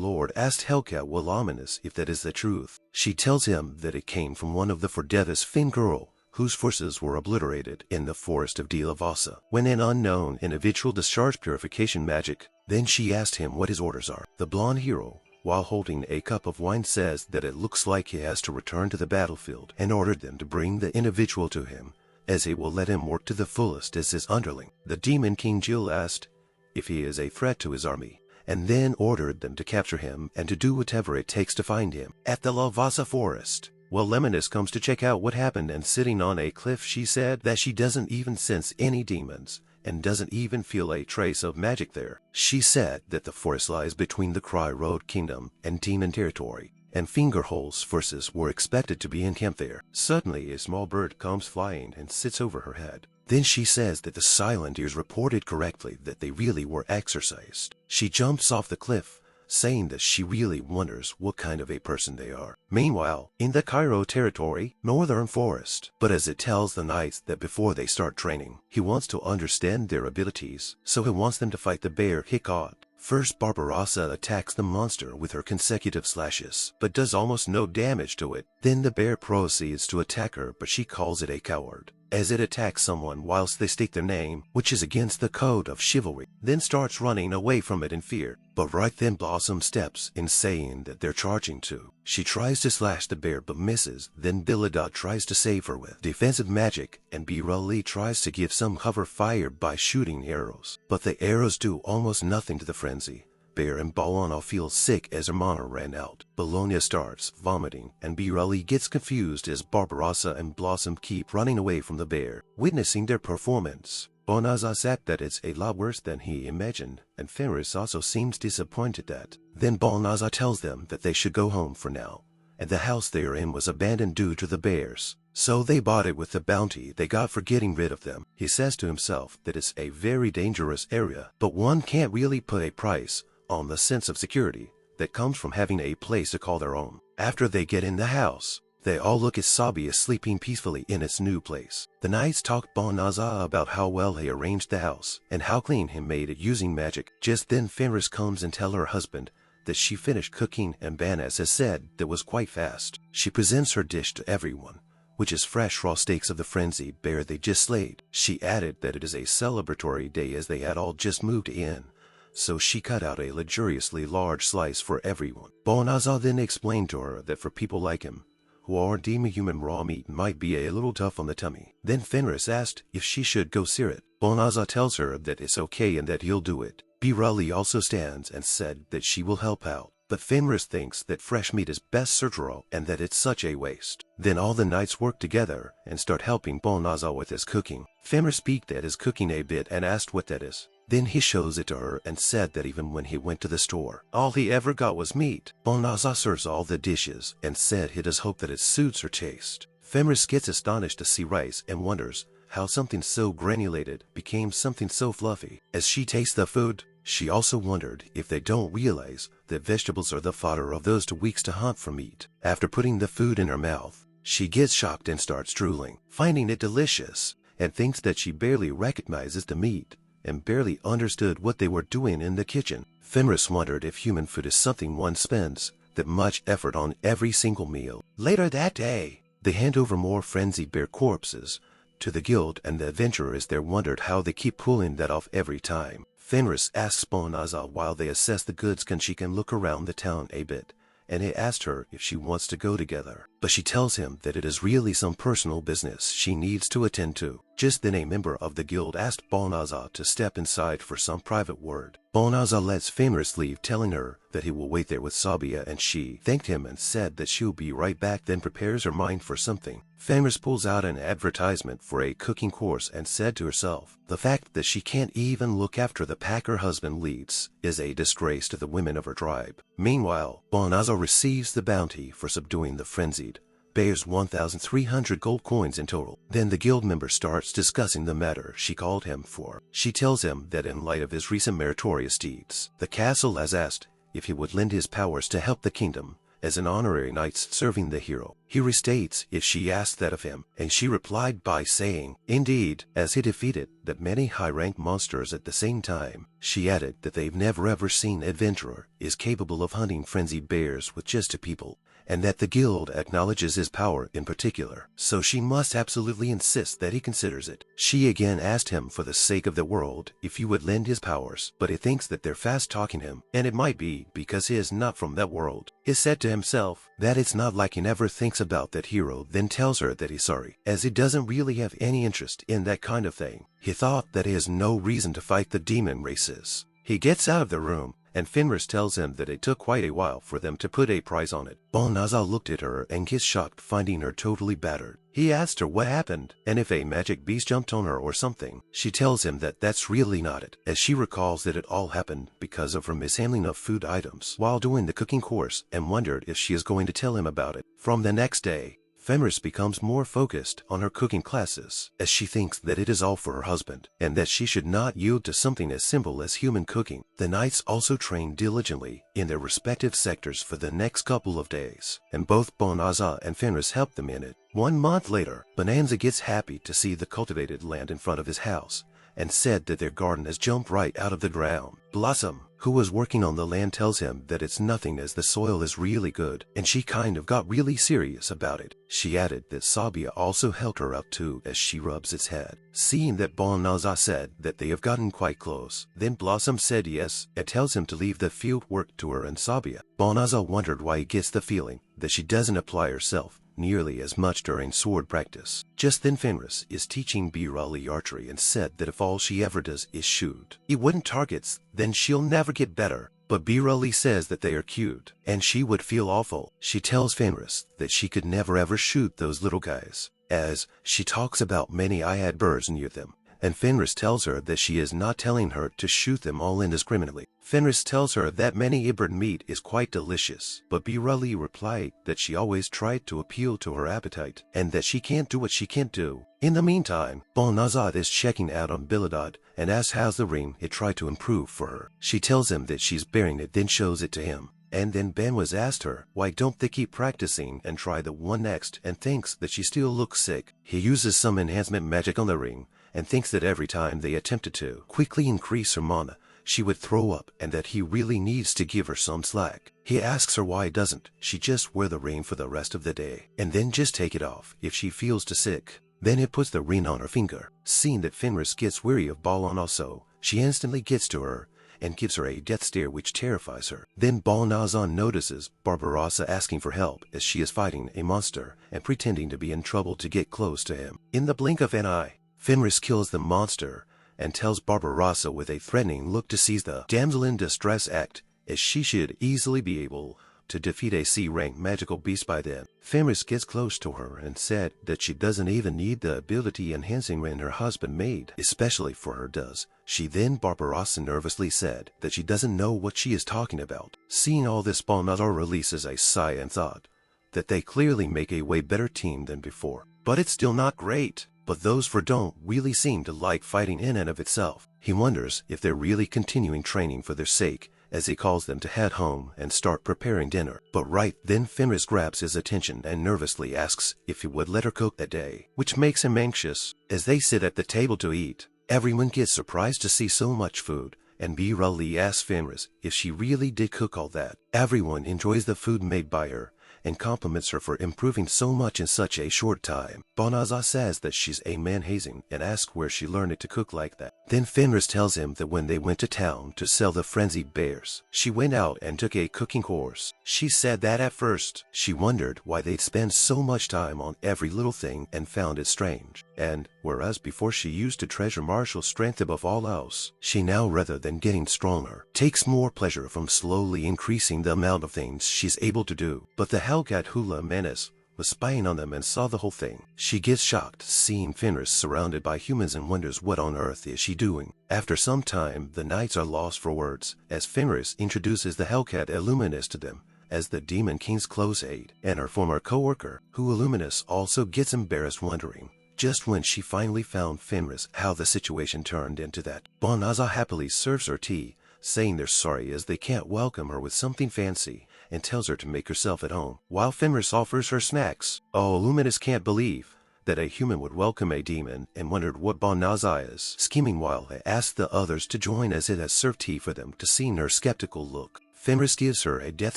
Lord asked Helka Willominus if that is the truth. She tells him that it came from one of the Fordevis Fin girl, whose forces were obliterated in the forest of Dilavasa when an unknown individual discharged purification magic. Then she asked him what his orders are. The blonde hero, while holding a cup of wine, says that it looks like he has to return to the battlefield and ordered them to bring the individual to him, as he will let him work to the fullest as his underling. The Demon King Jill asked if he is a threat to his army, and then ordered them to capture him and to do whatever it takes to find him. At the Lavasa forest, Lemonis comes to check out what happened, and sitting on a cliff she said that she doesn't even sense any demons and doesn't even feel a trace of magic there. She said that the forest lies between the Kreiroad Kingdom and Demon Territory, and Fingerhole's forces were expected to be encamped there. Suddenly a small bird comes flying and sits over her head. Then she says that the silent ears reported correctly that they really were exorcised. She jumps off the cliff, saying that she really wonders what kind of a person they are. Meanwhile, in the Kreiroad Territory, Northern Forest, but as it tells the knights that before they start training, he wants to understand their abilities, so he wants them to fight the bear Kreiroad. First, Barbarossa attacks the monster with her consecutive slashes, but does almost no damage to it. Then the bear proceeds to attack her, but she calls it a coward, as it attacks someone whilst they state their name, which is against the code of chivalry, then starts running away from it in fear. But right then Blossom steps in, saying that they're charging too. She tries to slash the bear but misses, then Billadot tries to save her with defensive magic, and Birali tries to give some cover fire by shooting arrows. But the arrows do almost nothing to the frenzy. Bear and Bologna feel sick as her mana ran out. Bologna starts vomiting, and Birali gets confused as Barbarossa and Blossom keep running away from the bear. Witnessing their performance, Banaza said that it's a lot worse than he imagined, and Fenris also seems disappointed that. Then Banaza tells them that they should go home for now, and the house they are in was abandoned due to the bears, so they bought it with the bounty they got for getting rid of them. He says to himself that it's a very dangerous area, but one can't really put a price on the sense of security that comes from having a place to call their own. After they get in the house, they all look at Sabi as sleeping peacefully in its new place. The knights talk Banaza about how well he arranged the house and how clean he made it using magic. Just then Fenris comes and tells her husband that she finished cooking, and Banaza has said that was quite fast. She presents her dish to everyone, which is fresh raw steaks of the frenzy bear they just slayed. She added that it is a celebratory day as they had all just moved in, so she cut out a luxuriously large slice for everyone. Banaza then explained to her that for people like him, who are demon-human, raw meat might be a little tough on the tummy. Then Fenris asked if she should go sear it. Banaza tells her that it's okay and that he'll do it. Birali also stands and said that she will help out, but Fenris thinks that fresh meat is best served raw and that it's such a waste. Then all the knights work together and start helping Banaza with his cooking. Fenris peeked at his cooking a bit and asked what that is. Then he shows it to her and said that even when he went to the store, all he ever got was meat. Banaza serves all the dishes and said he does hope that it suits her taste. Fenris gets astonished to see rice and wonders how something so granulated became something so fluffy. As she tastes the food, she also wondered if they don't realize that vegetables are the fodder of those 2 weeks to hunt for meat. After putting the food in her mouth, she gets shocked and starts drooling, finding it delicious, and thinks that she barely recognizes the meat and barely understood what they were doing in the kitchen. Fenris wondered if human food is something one spends that much effort on every single meal. Later that day, they hand over more frenzied bear corpses to the guild, and the adventurers there wondered how they keep pulling that off every time. Fenris asks Banaza while they assess the goods can she can look around the town a bit, and he asked her if she wants to go together. but she tells him that it is really some personal business she needs to attend to. Just then a member of the guild asked Banaza to step inside for some private word. Banaza lets Fenris leave, telling her that he will wait there with Sabia, and she thanked him and said that she'll be right back, then prepares her mind for something. Fenris pulls out an advertisement for a cooking course and said to herself, the fact that she can't even look after the pack her husband leads is a disgrace to the women of her tribe. Meanwhile, Banaza receives the bounty for subduing the frenzied, bears 1,300 gold coins in total. Then the guild member starts discussing the matter she called him for. She tells him that in light of his recent meritorious deeds, the castle has asked if he would lend his powers to help the kingdom as an honorary knight serving the hero. He restates if she asked that of him, and she replied by saying, indeed, as he defeated that many high-ranked monsters at the same time. She added that they've never ever seen adventurer is capable of hunting frenzied bears with just two people, and that the guild acknowledges his power in particular, so she must absolutely insist that he considers it. She again asked him for the sake of the world if he would lend his powers, but he thinks that they're fast-talking him, and it might be because he is not from that world. He said to himself that it's not like he never thinks about that hero, then tells her that he's sorry, as he doesn't really have any interest in that kind of thing. He thought that he has no reason to fight the demon races. He gets out of the room, and Fenris tells him that it took quite a while for them to put a price on it. Banaza looked at her and gets shocked, finding her totally battered. He asked her what happened, and if a magic beast jumped on her or something. She tells him that that's really not it, as she recalls that it all happened because of her mishandling of food items while doing the cooking course, and wondered if she is going to tell him about it. From the next day, Fenris becomes more focused on her cooking classes, as she thinks that it is all for her husband, and that she should not yield to something as simple as human cooking. The knights also train diligently in their respective sectors for the next couple of days, and both Banaza and Fenris help them in it. 1 month later, Bonanza gets happy to see the cultivated land in front of his house, and said that their garden has jumped right out of the ground. Blossom, who was working on the land, tells him that it's nothing as the soil is really good, and she kind of got really serious about it. She added that Sabia also helped her out too as she rubs its head. Seeing that Banaza said that they have gotten quite close, then Blossom said yes and tells him to leave the field work to her and Sabia. Banaza wondered why he gets the feeling that she doesn't apply herself nearly as much during sword practice. Just then Fenris is teaching Birali archery and said that if all she ever does is shoot, it wouldn't targets, then she'll never get better. But Birali says that they are cute, and she would feel awful. She tells Fenris that she could never ever shoot those little guys, as she talks about many eyed birds near them, and Fenris tells her that she is not telling her to shoot them all indiscriminately. Fenris tells her that many bird meat is quite delicious, but Birali replied that she always tried to appeal to her appetite, and that she can't do what she can't do. In the meantime, Banaza is checking out on Biladad and asks how's the ring he tried to improve for her. She tells him that she's bearing it, then shows it to him. And then Ben was asked her, why don't they keep practicing and try the one next, and thinks that she still looks sick. He uses some enhancement magic on the ring, and thinks that every time they attempted to quickly increase her mana, she would throw up, and that he really needs to give her some slack. He asks her why doesn't she just wear the ring for the rest of the day, and then just take it off if she feels too sick. Then he puts the ring on her finger. Seeing that Fenris gets weary of Balan also, she instantly gets to her and gives her a death stare which terrifies her. Then Balnazan notices Barbarossa asking for help as she is fighting a monster and pretending to be in trouble to get close to him. In the blink of an eye, Fenris kills the monster and tells Barbarossa with a threatening look to seize the damsel in distress act, as she should easily be able to defeat a C-rank magical beast by then. Fenris gets close to her and said that she doesn't even need the ability enhancing ring her husband made, especially for her does. She then Barbarossa nervously said that she doesn't know what she is talking about. Seeing all this, Balnazar releases a sigh and thought that they clearly make a way better team than before. But it's still not great. But those four don't really seem to like fighting in and of itself. He wonders if they're really continuing training for their sake, as he calls them to head home and start preparing dinner. But right then Fenris grabs his attention and nervously asks if he would let her cook that day, which makes him anxious. As they sit at the table to eat, everyone gets surprised to see so much food, and Birali asks Fenris if she really did cook all that. Everyone enjoys the food made by her, and compliments her for improving so much in such a short time. Banaza says that she's a man-hazing and asks where she learned it to cook like that. Then Fenris tells him that when they went to town to sell the frenzied bears, she went out and took a cooking course. She said that at first, she wondered why they'd spend so much time on every little thing and found it strange. And, whereas before she used to treasure martial strength above all else, she now, rather than getting stronger, takes more pleasure from slowly increasing the amount of things she's able to do. But the Hellcat Hula Menace was spying on them and saw the whole thing. She gets shocked seeing Fenris surrounded by humans and wonders what on earth is she doing. After some time, the knights are lost for words as Fenris introduces the Hellcat Illuminus to them as the Demon King's close aide and her former co-worker, who Illuminus also gets embarrassed wondering just when she finally found Fenris how the situation turned into that. Banaza happily serves her tea, saying they're sorry as they can't welcome her with something fancy, and tells her to make herself at home, while Fenris offers her snacks. Illuminus can't believe that a human would welcome a demon and wondered what Banaza is, scheming while they asked the others to join as it has served tea for them to see her skeptical look. Fenris gives her a death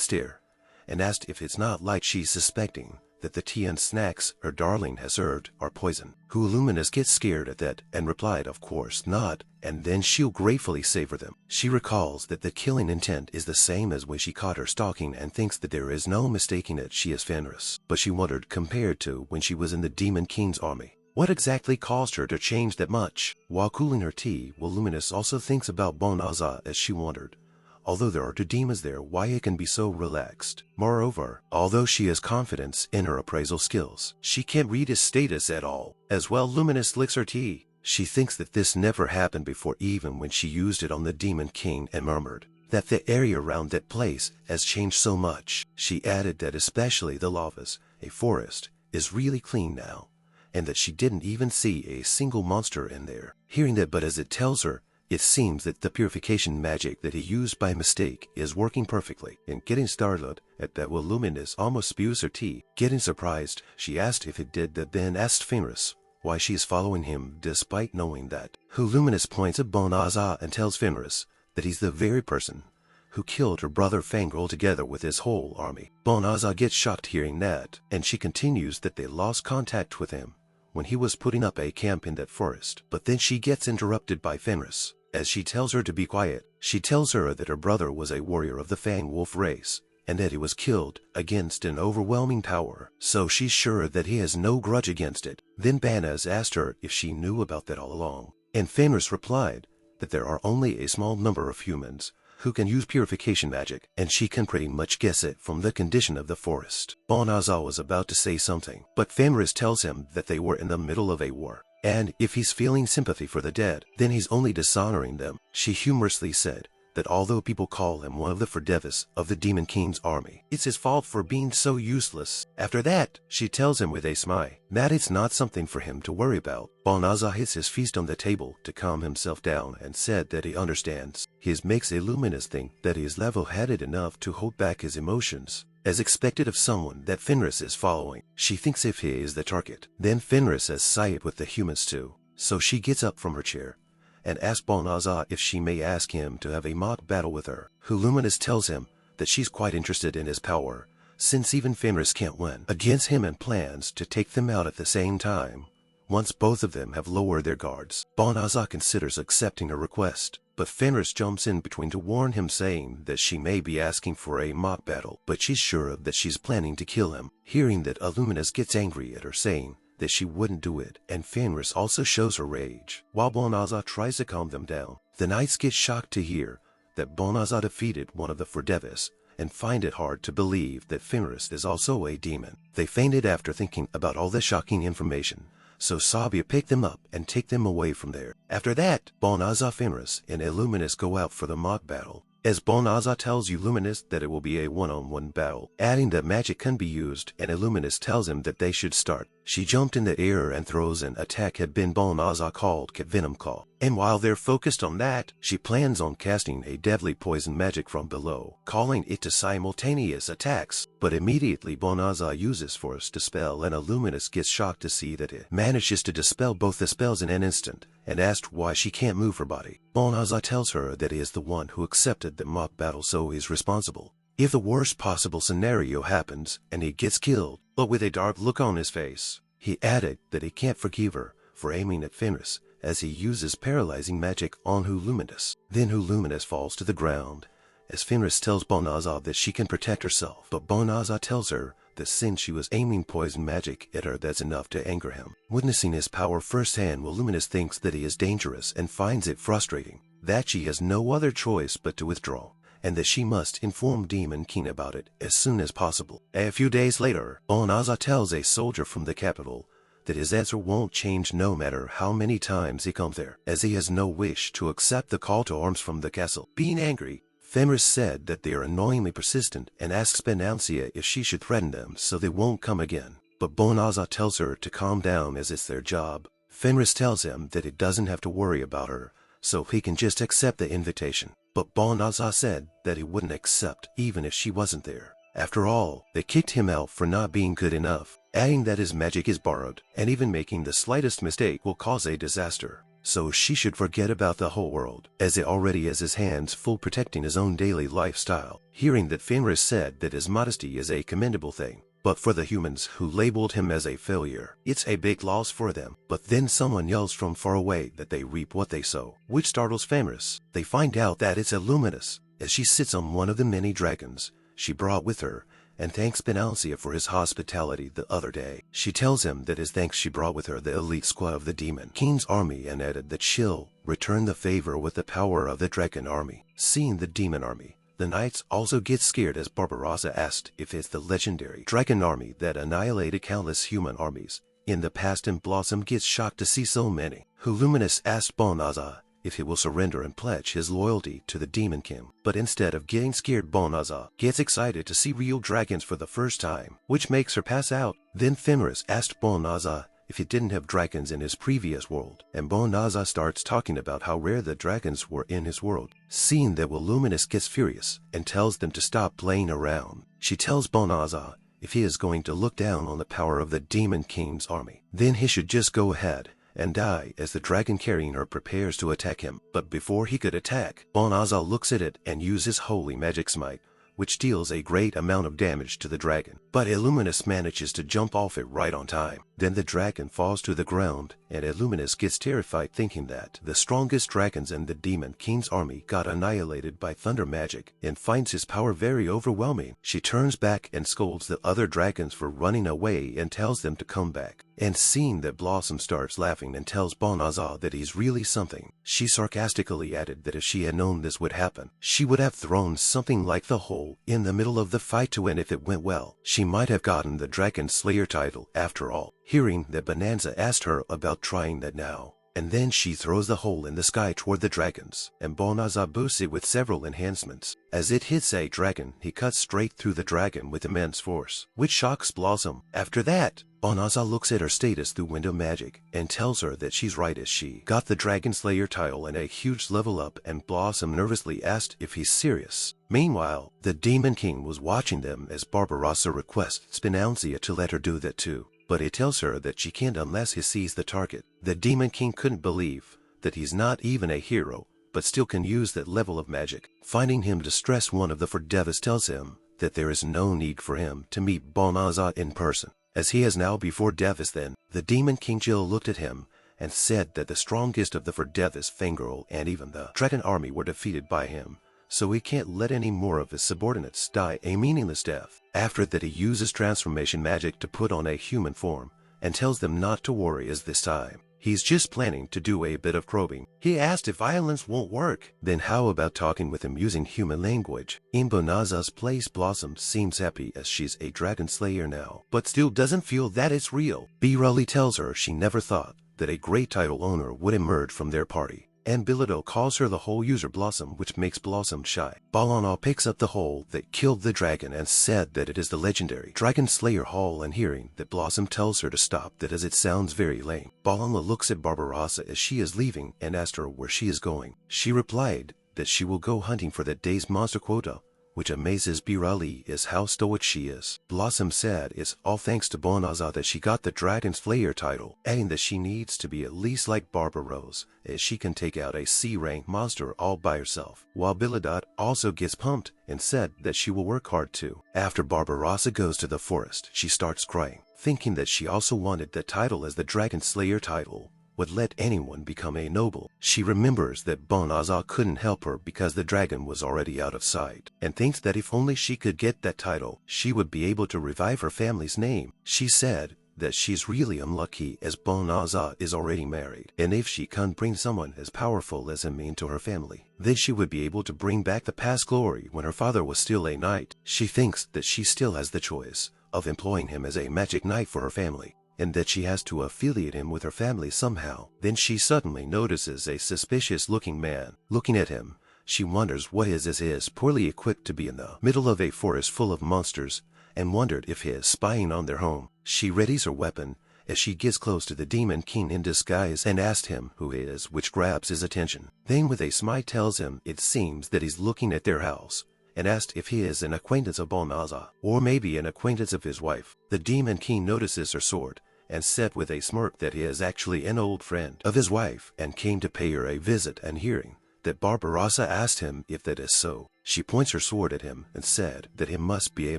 stare and asked if it's not like she's suspecting that the tea and snacks her darling has served are poison. Who Illuminus gets scared at that and replied of course not, and then she'll gratefully savor them. She recalls that the killing intent is the same as when she caught her stalking and thinks that there is no mistaking it she is Fenris, but she wondered compared to when she was in the Demon King's army. What exactly caused her to change that much? While cooling her tea, Illuminus also thinks about Banaza as she wondered, although there are two demons there, why it can be so relaxed. Moreover, although she has confidence in her appraisal skills, she can't read his status at all. As well, Illuminus licks her tea. She thinks that this never happened before even when she used it on the Demon King and murmured that the area around that place has changed so much. She added that especially the lavas, a forest, is really clean now, and that she didn't even see a single monster in there. Hearing that, but as it tells her, it seems that the purification magic that he used by mistake is working perfectly. And getting startled at that, Illuminus almost spews her tea. Getting surprised, she asked if it did that, then asked Fenris why she is following him despite knowing that. Illuminus points at Banaza and tells Fenris that he's the very person who killed her brother Fangirl together with his whole army. Banaza gets shocked hearing that, and she continues that they lost contact with him when he was putting up a camp in that forest. But then she gets interrupted by Fenris as she tells her to be quiet. She tells her that her brother was a warrior of the Fang Wolf race, and that he was killed against an overwhelming power, so she's sure that he has no grudge against it. Then Banaza asked her if she knew about that all along, and Fenris replied that there are only a small number of humans who can use purification magic, and she can pretty much guess it from the condition of the forest. Banaza was about to say something, but Fenris tells him that they were in the middle of a war, and if he's feeling sympathy for the dead, then he's only dishonoring them. She humorously said that although people call him one of the Fordevis of the Demon King's army, it's his fault for being so useless. After that, she tells him with a smile that it's not something for him to worry about. Banaza hits his fist on the table to calm himself down and said that he understands. His makes Illuminus think that he is level-headed enough to hold back his emotions, as expected of someone that Fenris is following. She thinks if he is the target, then Fenris has sided with the humans too. So she gets up from her chair and asks Banaza if she may ask him to have a mock battle with her. Illuminus tells him that she's quite interested in his power, since even Fenris can't win against him, and plans to take them out at the same time once both of them have lowered their guards. Banaza considers accepting her request, but Fenris jumps in between to warn him, saying that she may be asking for a mock battle, but she's sure that she's planning to kill him. Hearing that, Illuminus gets angry at her, saying that she wouldn't do it, and Fenris also shows her rage. While Banaza tries to calm them down, the knights get shocked to hear that Banaza defeated one of the Fordevis and find it hard to believe that Fenris is also a demon. They fainted after thinking about all the shocking information, so Sabia picked them up and take them away from there. After that, Banaza, Fenris, and Illuminus go out for the mock battle, as Banaza tells Illuminus that it will be a one-on-one battle, adding that magic can be used, and Illuminus tells him that they should start. She jumped in the air and throws an attack had been Banaza called Venom Claw, and while they're focused on that, she plans on casting a deadly poison magic from below, calling it to simultaneous attacks. But immediately Banaza uses Force Dispel, and Illuminus gets shocked to see that it manages to dispel both the spells in an instant, and asked why she can't move her body. Banaza tells her that he is the one who accepted the mock battle, so he's responsible. if the worst possible scenario happens and he gets killed, but with a dark look on his face. He added that he can't forgive her for aiming at Fenris, as he uses paralyzing magic on Luminous. Then Luminous falls to the ground, as Fenris tells Banaza that she can protect herself, but Banaza tells her that since she was aiming poison magic at her, that's enough to anger him. Witnessing his power firsthand, Luminous thinks that he is dangerous and finds it frustrating, that she has no other choice but to withdraw, and that she must inform Demon King about it as soon as possible. A few days later, Banaza tells a soldier from the capital that his answer won't change no matter how many times he comes there, as he has no wish to accept the call to arms from the castle. Being angry, Fenris said that they are annoyingly persistent and asks Banaza if she should threaten them so they won't come again. But Banaza tells her to calm down as it's their job. Fenris tells him that he doesn't have to worry about her, so he can just accept the invitation. But Banaza said that he wouldn't accept even if she wasn't there. After all, they kicked him out for not being good enough, adding that his magic is borrowed, and even making the slightest mistake will cause a disaster. So she should forget about the whole world, as he already has his hands full protecting his own daily lifestyle. Hearing that Fenris said that his modesty is a commendable thing, but for the humans who labeled him as a failure, it's a big loss for them. But then someone yells from far away that they reap what they sow, which startles Fenris. They find out that it's Luminous, as she sits on one of the many dragons she brought with her, and thanks Banaza for his hospitality the other day. She tells him that as thanks she brought with her the elite squad of the Demon King's army, and added that she'll return the favor with the power of the dragon army. Seeing the demon army, the knights also get scared as Barbarossa asked if it's the legendary dragon army that annihilated countless human armies in the past, and Blossom gets shocked to see so many. Luminous asked Banaza if he will surrender and pledge his loyalty to the Demon King. But instead of getting scared, Banaza gets excited to see real dragons for the first time, which makes her pass out. Then Fenris asked Banaza if he didn't have dragons in his previous world, and Banaza starts talking about how rare the dragons were in his world. Seeing that, Luminous gets furious and tells them to stop playing around. She tells Banaza if he is going to look down on the power of the Demon King's army, then he should just go ahead and die, as the dragon carrying her prepares to attack him. But before he could attack, Banaza looks at it and uses Holy Magic Smite, which deals a great amount of damage to the dragon. But Luminous manages to jump off it right on time. Then the dragon falls to the ground, and Luminous gets terrified, thinking that the strongest dragons in the Demon King's army got annihilated by thunder magic, and finds his power very overwhelming. She turns back and scolds the other dragons for running away and tells them to come back. And seeing that, Blossom starts laughing and tells Banaza that he's really something. She sarcastically added that if she had known this would happen, she would have thrown something like the hole in the middle of the fight to win if it went well. She might have gotten the Dragon Slayer title after all. Hearing that, Banaza asked her about trying that now, and then she throws the hole in the sky toward the dragons, and Banaza boosts it with several enhancements. As it hits a dragon, he cuts straight through the dragon with immense force, which shocks Blossom. After that, Banaza looks at her status through window magic and tells her that she's right, as she got the Dragon Slayer title and a huge level up, and Blossom nervously asked if he's serious. Meanwhile, the Demon King was watching them as Barbarossa requests Banaza to let her do that too, but he tells her that she can't unless he sees the target. The Demon King couldn't believe that he's not even a hero, but still can use that level of magic. Finding him distressed, one of the Fordevis tells him that there is no need for him to meet Banaza in person, as he is now before Devis. Then the Demon King Jill looked at him and said that the strongest of the Fordevis, Fangirl, and even the Dragon army were defeated by him, so he can't let any more of his subordinates die a meaningless death. After that, he uses transformation magic to put on a human form and tells them not to worry, as this time he's just planning to do a bit of probing. He asked if violence won't work. Then how about talking with him using human language? In Banaza's place, Blossom seems happy as she's a Dragon Slayer now, but still doesn't feel that it's real. Birali tells her she never thought that a great title owner would emerge from their party, and Bilito calls her the whole user Blossom, which makes Blossom shy. Balana picks up the hole that killed the dragon and said that it is the legendary Dragon Slayer Hall, and hearing that, Blossom tells her to stop that, as it sounds very lame. Balana looks at Barbarossa as she is leaving and asked her where she is going. She replied that she will go hunting for that day's monster quota which amazes Birali is how stoic she is. Blossom said it's all thanks to Banaza that she got the Dragon Slayer title, adding that she needs to be at least like Barbaros, as she can take out a C-rank monster all by herself. While Biladot also gets pumped and said that she will work hard too. After Barbarossa goes to the forest, she starts crying, thinking that she also wanted the title as the Dragon Slayer title would let anyone become a noble. She remembers that Banaza couldn't help her because the dragon was already out of sight, and thinks that if only she could get that title, she would be able to revive her family's name. She said that she's really unlucky as Banaza is already married, and if she can't bring someone as powerful as him into her family, then she would be able to bring back the past glory when her father was still a knight. She thinks that she still has the choice of employing him as a magic knight for her family, and that she has to affiliate him with her family somehow. Then she suddenly notices a suspicious-looking man looking at him. She wonders what his is poorly equipped to be in the middle of a forest full of monsters, and wondered if he is spying on their home. She readies her weapon as she gets close to the Demon King in disguise and asks him who he is, which grabs his attention. Then with a smile tells him it seems that he's looking at their house, and asked if he is an acquaintance of Banaza, or maybe an acquaintance of his wife. The Demon King notices her sword, and said with a smirk that he is actually an old friend of his wife, and came to pay her a visit, and hearing that Barbarossa asked him if that is so, she points her sword at him and said that he must be a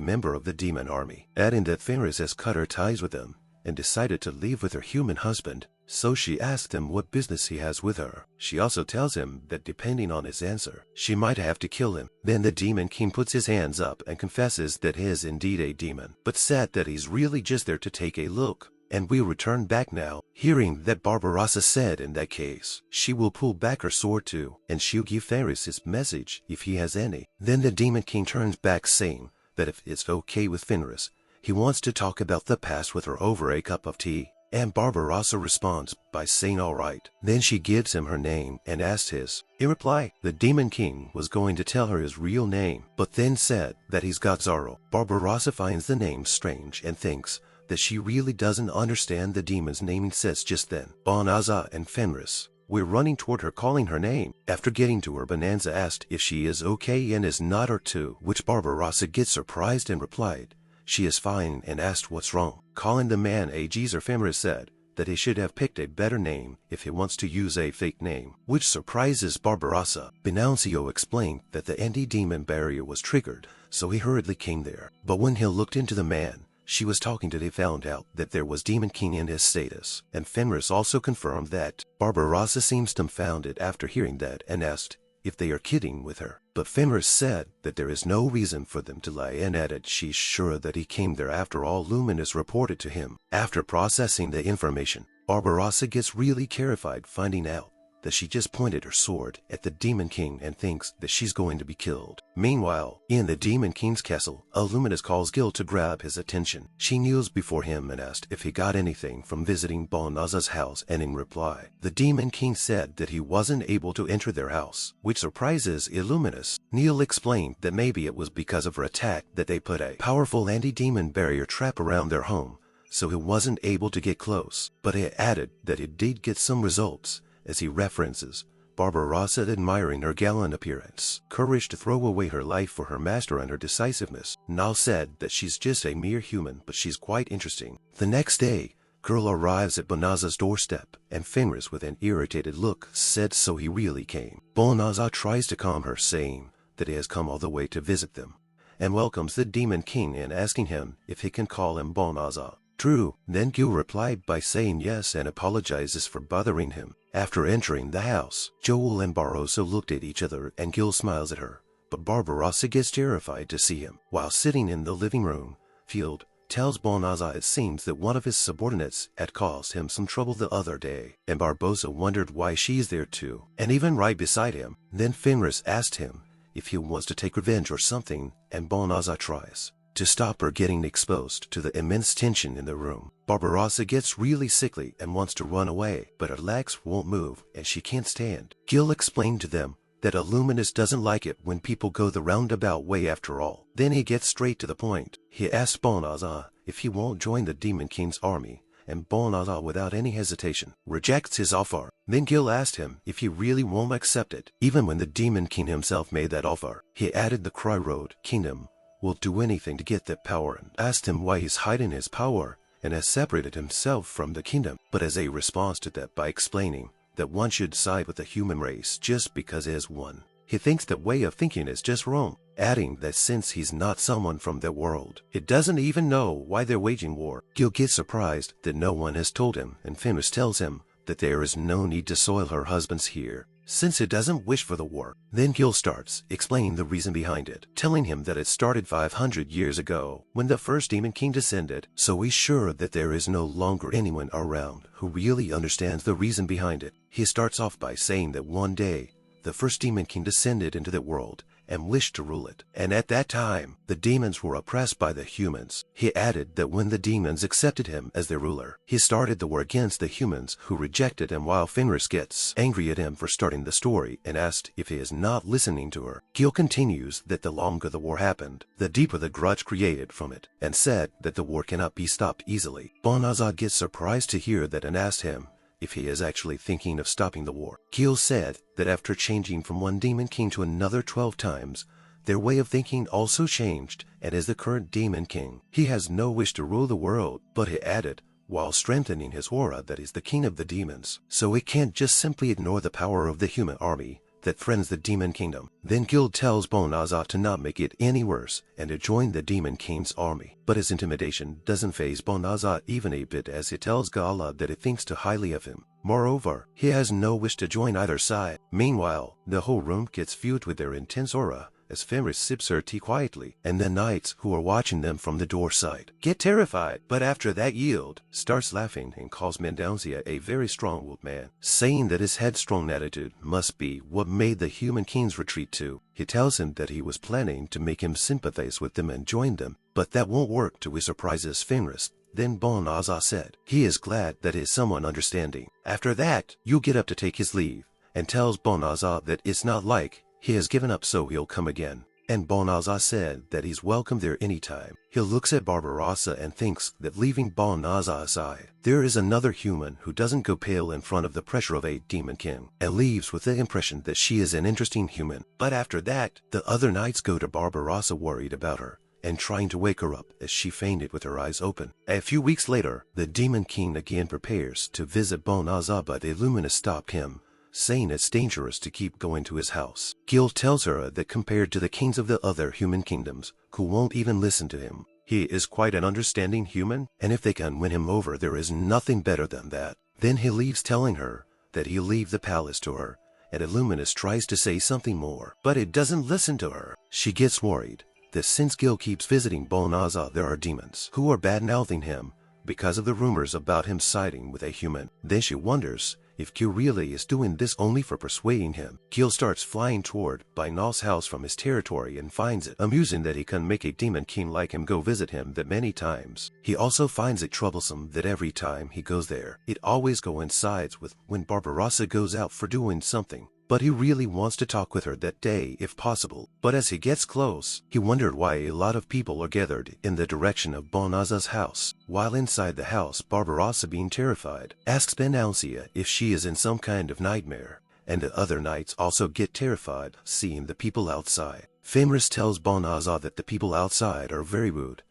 member of the demon army, adding that Fenris has cut her ties with him and decided to leave with her human husband. So she asked him what business he has with her. She also tells him that depending on his answer, she might have to kill him. Then the Demon King puts his hands up and confesses that he is indeed a demon, but said that he's really just there to take a look. And we return back now, hearing that Barbarossa said in that case, she will pull back her sword too, and she'll give Fenris his message if he has any. Then the Demon King turns back saying that if it's okay with Fenris, he wants to talk about the past with her over a cup of tea. And Barbarossa responds by saying alright. Then she gives him her name and asks his. In reply, the Demon King was going to tell her his real name, but then said that he's got Zaro. Barbarossa finds the name strange and thinks that she really doesn't understand the demon's naming sense just then. Banaza and Fenris were running toward her calling her name. After getting to her, Banaza asked if she is okay and is not or to, which Barbarossa gets surprised and replied she is fine and asked what's wrong. Calling the man a geezer, Fenris said that he should have picked a better name if he wants to use a fake name, which surprises Barbarossa. Benuncio explained that the anti-demon barrier was triggered, so he hurriedly came there. But when he looked into the man she was talking to, they found out that there was Demon King in his status, and Fenris also confirmed that. Barbarossa seems dumbfounded after hearing that and asked if they are kidding with her. But Fenris said that there is no reason for them to lie and added she's sure that he came there after all Luminous reported to him. After processing the information, Barbarossa gets really terrified finding out that she just pointed her sword at the Demon King and thinks that she's going to be killed. Meanwhile, in the Demon King's castle, Luminous calls Gil to grab his attention. She kneels before him and asked if he got anything from visiting Banaza's house, and in reply, the Demon King said that he wasn't able to enter their house, which surprises Illuminous. Neil explained that maybe it was because of her attack that they put a powerful anti-demon barrier trap around their home, so he wasn't able to get close. But he added that it did get some results, as he references Barbarossa admiring her gallant appearance, courage to throw away her life for her master, and her decisiveness. Nal said that she's just a mere human, but she's quite interesting. The next day, Girl arrives at Banaza's doorstep, and Fenris with an irritated look said so he really came. Banaza tries to calm her, saying that he has come all the way to visit them, and welcomes the Demon King in, asking him if he can call him Banaza. True. Then Gil replied by saying yes and apologizes for bothering him. After entering the house, Joel and Barroso looked at each other and Gil smiles at her, but Barbarossa gets terrified to see him. While sitting in the living room, Field tells Banaza it seems that one of his subordinates had caused him some trouble the other day, and Barbosa wondered why she's there too, and even right beside him. Then Fenris asked him if he wants to take revenge or something, and Banaza tries to stop her getting exposed to the immense tension in the room. Barbarossa gets really sickly and wants to run away, but her legs won't move and she can't stand. Gil explained to them that Illuminous doesn't like it when people go the roundabout way after all. Then he gets straight to the point. He asks Banaza if he won't join the Demon King's army, and Banaza without any hesitation rejects his offer. Then Gil asked him if he really won't accept it, even when the Demon King himself made that offer. He added the Kreiroad kingdom will do anything to get that power and asked him why he's hiding his power and has separated himself from the kingdom, but as a response to that by explaining that one should side with the human race just because it is one. He thinks that way of thinking is just wrong, adding that since he's not someone from their world, it doesn't even know why they're waging war. Gil gets surprised that no one has told him, and Fenris tells him that there is no need to soil her husband's here, since it doesn't wish for the war. Then Gil starts explaining the reason behind it, telling him that it started 500 years ago, when the first Demon King descended, so he's sure that there is no longer anyone around who really understands the reason behind it. He starts off by saying that one day, the first Demon King descended into that world and wished to rule it, and at that time, the demons were oppressed by the humans. He added that when the demons accepted him as their ruler, he started the war against the humans who rejected him, while Fenris gets angry at him for starting the story and asked if he is not listening to her. Gil continues that the longer the war happened, the deeper the grudge created from it, and said that the war cannot be stopped easily. Banaza gets surprised to hear that and asked him if he is actually thinking of stopping the war. Gil said that after changing from one Demon King to another 12 times, their way of thinking also changed, and as the current Demon King, he has no wish to rule the world, but he added, while strengthening his aura, that he's the king of the demons, so he can't just simply ignore the power of the human army that threatens the Demon Kingdom. Then Gil tells Banaza to not make it any worse and to join the Demon King's army. But his intimidation doesn't faze Banaza even a bit, as he tells Gala that he thinks too highly of him. Moreover, he has no wish to join either side. Meanwhile, the whole room gets filled with their intense aura as Fenris sips her tea quietly, and the knights who are watching them from the door side get terrified, but after that yield, starts laughing and calls Mendonsia a very strong-willed man, saying that his headstrong attitude must be what made the human kings retreat too. He tells him that he was planning to make him sympathize with them and join them, but that won't work. To his surprises Fenris. Then Banaza said he is glad that is someone understanding. After that, you get up to take his leave, and tells Banaza that it's not like he has given up, so he'll come again. And Banaza said that he's welcome there anytime. He looks at Barbarossa and thinks that leaving Banaza aside, there is another human who doesn't go pale in front of the pressure of a Demon King, and leaves with the impression that she is an interesting human. But after that, the other knights go to Barbarossa worried about her, and trying to wake her up as she fainted with her eyes open. A few weeks later, the Demon King again prepares to visit Banaza, but Illuminus stopped him, saying it's dangerous to keep going to his house. Gil tells her that compared to the kings of the other human kingdoms, who won't even listen to him, he is quite an understanding human, and if they can win him over, there is nothing better than that. Then he leaves, telling her that he'll leave the palace to her, and Illuminus tries to say something more, but it doesn't listen to her. She gets worried that since Gil keeps visiting Banaza, there are demons who are bad-mouthing him because of the rumors about him siding with a human. Then she wonders if Gil really is doing this only for persuading him. Gil starts flying toward Binal's house from his territory and finds it amusing that he can make a Demon King like him go visit him that many times. He also finds it troublesome that every time he goes there, it always coincides with when Barbarossa goes out for doing something. But he really wants to talk with her that day if possible. But as he gets close, he wondered why a lot of people are gathered in the direction of Banaza's house. While inside the house, Barbarossa, being terrified, asks Mendonsia if she is in some kind of nightmare, and the other knights also get terrified seeing the people outside. Fenris tells Banaza that the people outside are very rude,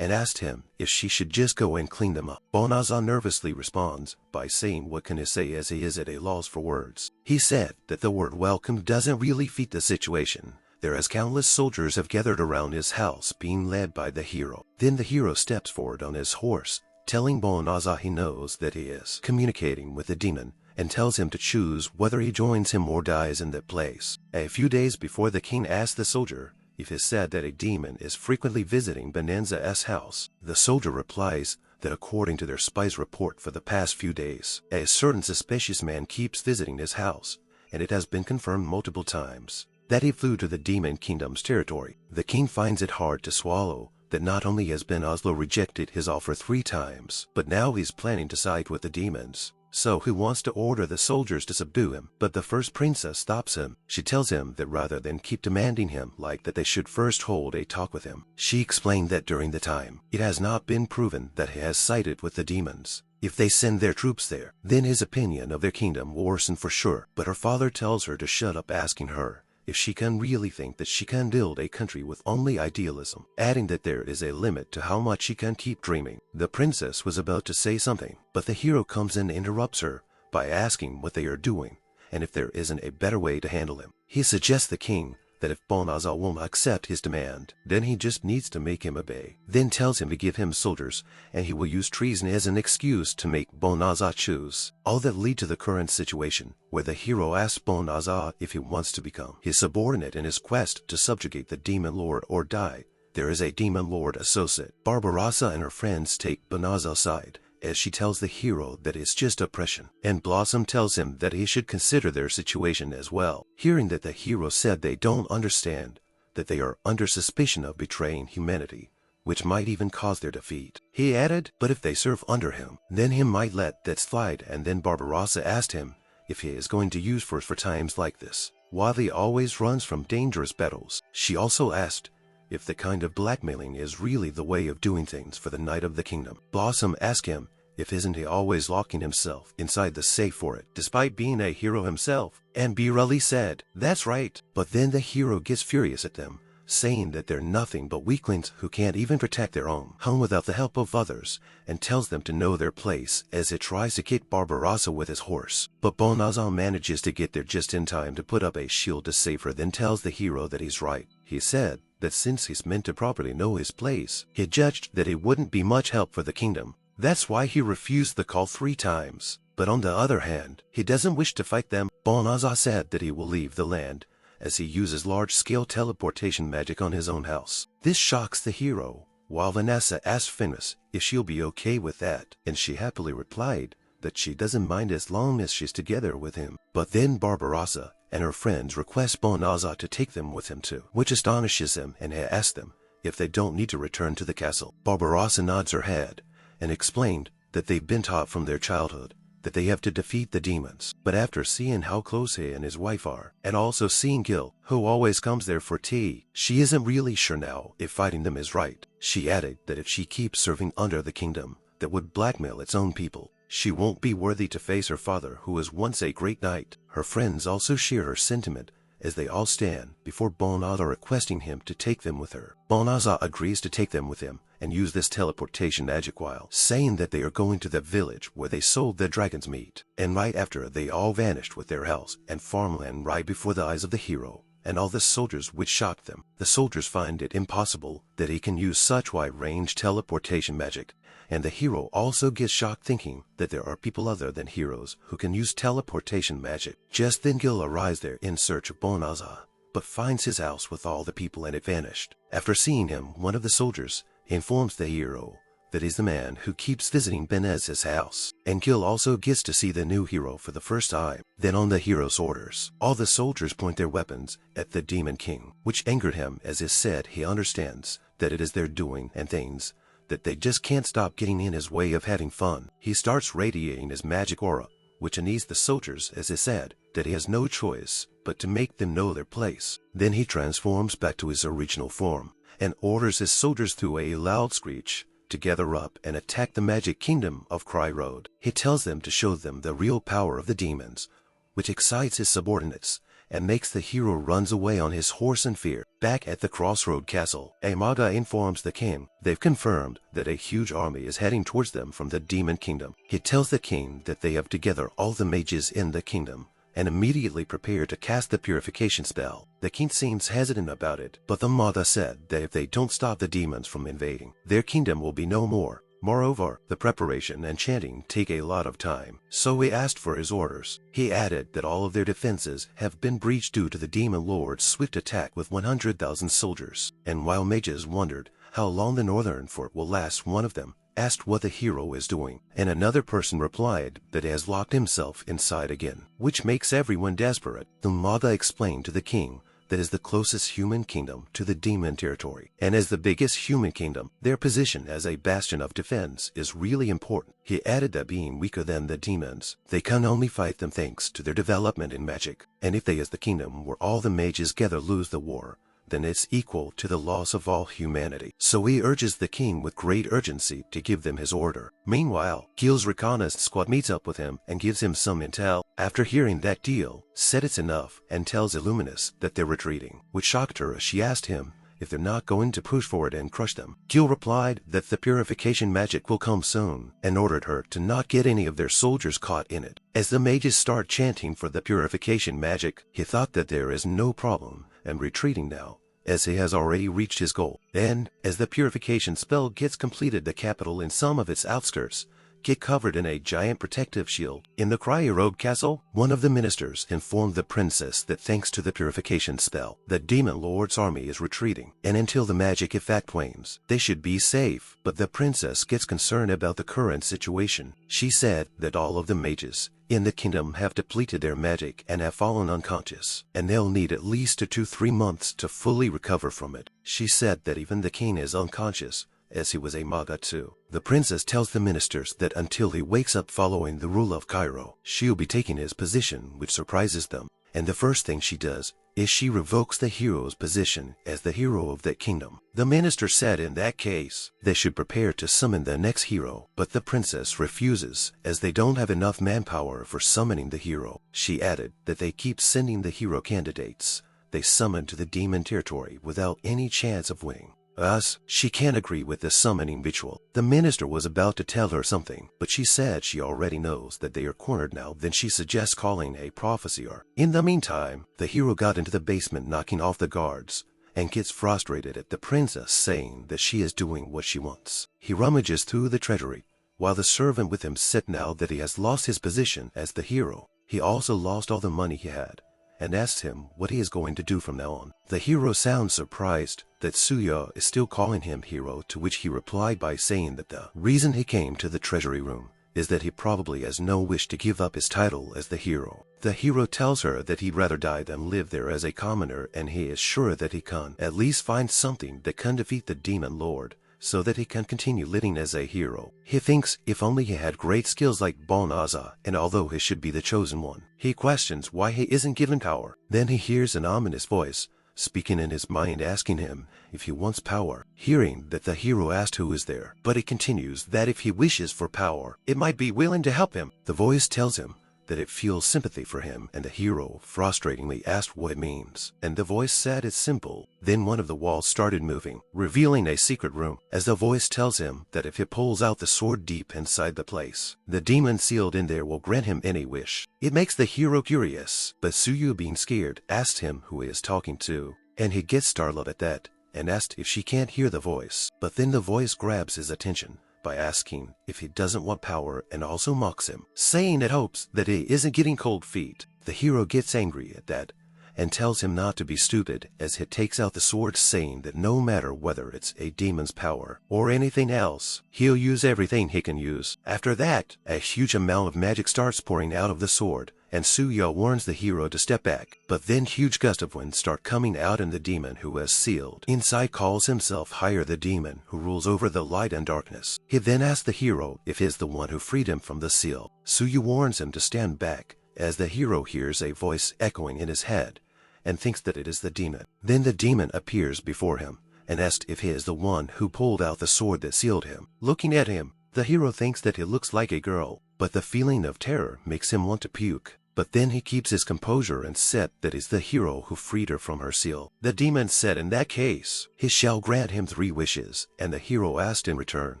and asked him if she should just go and clean them up. Banaza nervously responds by saying what can he say, as he is at a loss for words. He said that the word welcome doesn't really fit the situation, there as countless soldiers have gathered around his house being led by the hero. Then the hero steps forward on his horse, telling Banaza he knows that he is communicating with the demon, and tells him to choose whether he joins him or dies in that place. A few days before, the king asks the soldier if it's said that a demon is frequently visiting Banaza's house. The soldier replies that according to their spy's report for the past few days, a certain suspicious man keeps visiting his house, and it has been confirmed multiple times that he flew to the Demon Kingdom's territory. The king finds it hard to swallow that not only has Ben Oslo rejected his offer 3 times, but now he's planning to side with the demons. So he wants to order the soldiers to subdue him, but the first princess stops him. She tells him that rather than keep demanding him like that, they should first hold a talk with him. She explained that during the time, it has not been proven that he has sided with the demons, If they send their troops there, then his opinion of their kingdom will worsen for sure. But her father tells her to shut up, asking her if she can really think that she can build a country with only idealism, adding that there is a limit to how much she can keep dreaming. The princess was about to say something, but the hero comes in and interrupts her by asking what they are doing, and if there isn't a better way to handle him. He suggests the king that if Banaza won't accept his demand, then he just needs to make him obey. Then tells him to give him soldiers, and he will use treason as an excuse to make Banaza choose. All that lead to the current situation, where the hero asks Banaza if he wants to become his subordinate in his quest to subjugate the demon lord or die. There is a demon lord associate. Barbarossa and her friends take Banaza's side, as she tells the hero that it's just oppression, and Blossom tells him that he should consider their situation as well. Hearing that the hero said they don't understand, that they are under suspicion of betraying humanity, which might even cause their defeat, he added, but if they serve under him, then he might let that slide. And then Barbarossa asked him if he is going to use force for times like this, while he always runs from dangerous battles. She also asked if the kind of blackmailing is really the way of doing things for the Knight of the Kingdom. Blossom asked him if isn't he always locking himself inside the safe for it, despite being a hero himself. And Birali said, that's right. But then the hero gets furious at them, saying that they're nothing but weaklings who can't even protect their own home without the help of others, and tells them to know their place as it tries to kick Barbarossa with his horse. But Banaza manages to get there just in time to put up a shield to save her, then tells the hero that he's right. He said that since he's meant to properly know his place, he judged that it wouldn't be much help for the kingdom. That's why he refused the call 3 times. But on the other hand, he doesn't wish to fight them. Banaza said that he will leave the land, as he uses large-scale teleportation magic on his own house. This shocks the hero, while Vanessa asks Fenris if she'll be okay with that, and she happily replied that she doesn't mind as long as she's together with him. But then Barbarossa and her friends request Banaza to take them with him too, which astonishes him, and he asks them if they don't need to return to the castle. Barbarossa nods her head and explained that they've been taught from their childhood that they have to defeat the demons. But after seeing how close he and his wife are, and also seeing Gil, who always comes there for tea, she isn't really sure now if fighting them is right. She added that if she keeps serving under the kingdom that would blackmail its own people, she won't be worthy to face her father, who was once a great knight. Her friends also share her sentiment, as they all stand before Banaza requesting him to take them with her. Banaza agrees to take them with him and use this teleportation magic, while saying that they are going to the village where they sold the dragon's meat. And right after, they all vanished with their house and farmland right before the eyes of the hero and all the soldiers, which shocked them. The soldiers find it impossible that he can use such wide-range teleportation magic, and the hero also gets shocked, thinking that there are people other than heroes who can use teleportation magic. Just then Gil arrives there in search of Banaza, but finds his house with all the people and it vanished. After seeing him, one of the soldiers informs the hero that he's the man who keeps visiting Banaza's house, and Gil also gets to see the new hero for the first time. Then on the hero's orders, all the soldiers point their weapons at the Demon King, which angered him, as is said he understands that it is their doing and things that they just can't stop getting in his way of having fun. He starts radiating his magic aura, which uneases the soldiers, as is said that he has no choice but to make them know their place. Then he transforms back to his original form and orders his soldiers through a loud screech to gather up and attack the magic kingdom of Kreiroad. He tells them to show them the real power of the demons, which excites his subordinates and makes the hero runs away on his horse in fear. Back at the Crossroad Castle, Manga informs the king they've confirmed that a huge army is heading towards them from the Demon Kingdom. He tells the king that they have to gather all the mages in the kingdom and immediately prepare to cast the purification spell. The king seems hesitant about it, but the Manga said that if they don't stop the demons from invading, their kingdom will be no more. Moreover, the preparation and chanting take a lot of time, so he asked for his orders. He added that all of their defenses have been breached due to the Demon Lord's swift attack with 100,000 soldiers. And while mages wondered how long the northern fort will last, one of them asked what the hero is doing, and another person replied that he has locked himself inside again, which makes everyone desperate. The Manga explained to the king that is the closest human kingdom to the demon territory, and as the biggest human kingdom, their position as a bastion of defense is really important. He added that being weaker than the demons, they can only fight them thanks to their development in magic, and if they as the kingdom where all the mages together lose the war, then it's equal to the loss of all humanity. So he urges the king with great urgency to give them his order. Meanwhile, Gil's reconnaissance squad meets up with him and gives him some intel. After hearing that Gil said it's enough and tells Illuminous that they're retreating, which shocked her as she asked him if they're not going to push forward and crush them. Gil replied that the purification magic will come soon and ordered her to not get any of their soldiers caught in it. As the mages start chanting for the purification magic, he thought that there is no problem and retreating now, as he has already reached his goal. And as the purification spell gets completed, the capital and some of its outskirts get covered in a giant protective shield. In the Kreiroad castle, one of the ministers informed the princess that thanks to the purification spell, the demon lord's army is retreating, and until the magic effect wanes, they should be safe. But the princess gets concerned about the current situation. She said that all of the mages in the kingdom have depleted their magic and have fallen unconscious, and they'll need at least 2 to 3 months to fully recover from it. She said that even the king is unconscious, as he was a Manga too. The princess tells the ministers that until he wakes up following the rule of Cairo, she'll be taking his position, which surprises them. And the first thing she does is she revokes the hero's position as the hero of that kingdom. The minister said in that case, they should prepare to summon the next hero, but the princess refuses as they don't have enough manpower for summoning the hero. She added that they keep sending the hero candidates they summon to the demon territory without any chance of winning. Thus, she can't agree with the summoning ritual. The minister was about to tell her something, but she said she already knows that they are cornered now. Then she suggests calling a prophesier. In the meantime, the hero got into the basement, knocking off the guards, and gets frustrated at the princess saying that she is doing what she wants. He rummages through the treasury, while the servant with him said now that he has lost his position as the hero. He also lost all the money he had, and asks him what he is going to do from now on. The hero sounds surprised that Suya is still calling him hero, to which he replied by saying that the reason he came to the treasury room is that he probably has no wish to give up his title as the hero. The hero tells her that he'd rather die than live there as a commoner, and he is sure that he can at least find something that can defeat the demon lord, so that he can continue living as a hero. He thinks if only he had great skills like Banaza, and although he should be the chosen one, he questions why he isn't given power. Then he hears an ominous voice speaking in his mind, asking him if he wants power. Hearing that the hero asked who is there, but he continues that if he wishes for power, it might be willing to help him. The voice tells him that it feels sympathy for him, and the hero frustratingly asked what it means, and the voice said it's simple. Then one of the walls started moving, revealing a secret room, as the voice tells him that if he pulls out the sword deep inside the place, the demon sealed in there will grant him any wish. It makes the hero curious, but Suyu, being scared, asked him who he is talking to, and he gets startled at that and asked if she can't hear the voice. But then the voice grabs his attention by asking if he doesn't want power, and also mocks him, saying it hopes that he isn't getting cold feet. The hero gets angry at that and tells him not to be stupid as he takes out the sword, saying that no matter whether it's a demon's power or anything else, he'll use everything he can use. After that, a huge amount of magic starts pouring out of the sword, and Suya warns the hero to step back. But then huge gusts of wind start coming out, and the demon who has sealed inside calls himself Higher, the demon who rules over the light and darkness. He then asks the hero if he's the one who freed him from the seal. Suya warns him to stand back, as the hero hears a voice echoing in his head and thinks that it is the demon. Then the demon appears before him and asks if he is the one who pulled out the sword that sealed him. Looking at him, the hero thinks that he looks like a girl, but the feeling of terror makes him want to puke. But then he keeps his composure and said that he's the hero who freed her from her seal. The demon said in that case, he shall grant him 3 wishes, and the hero asked in return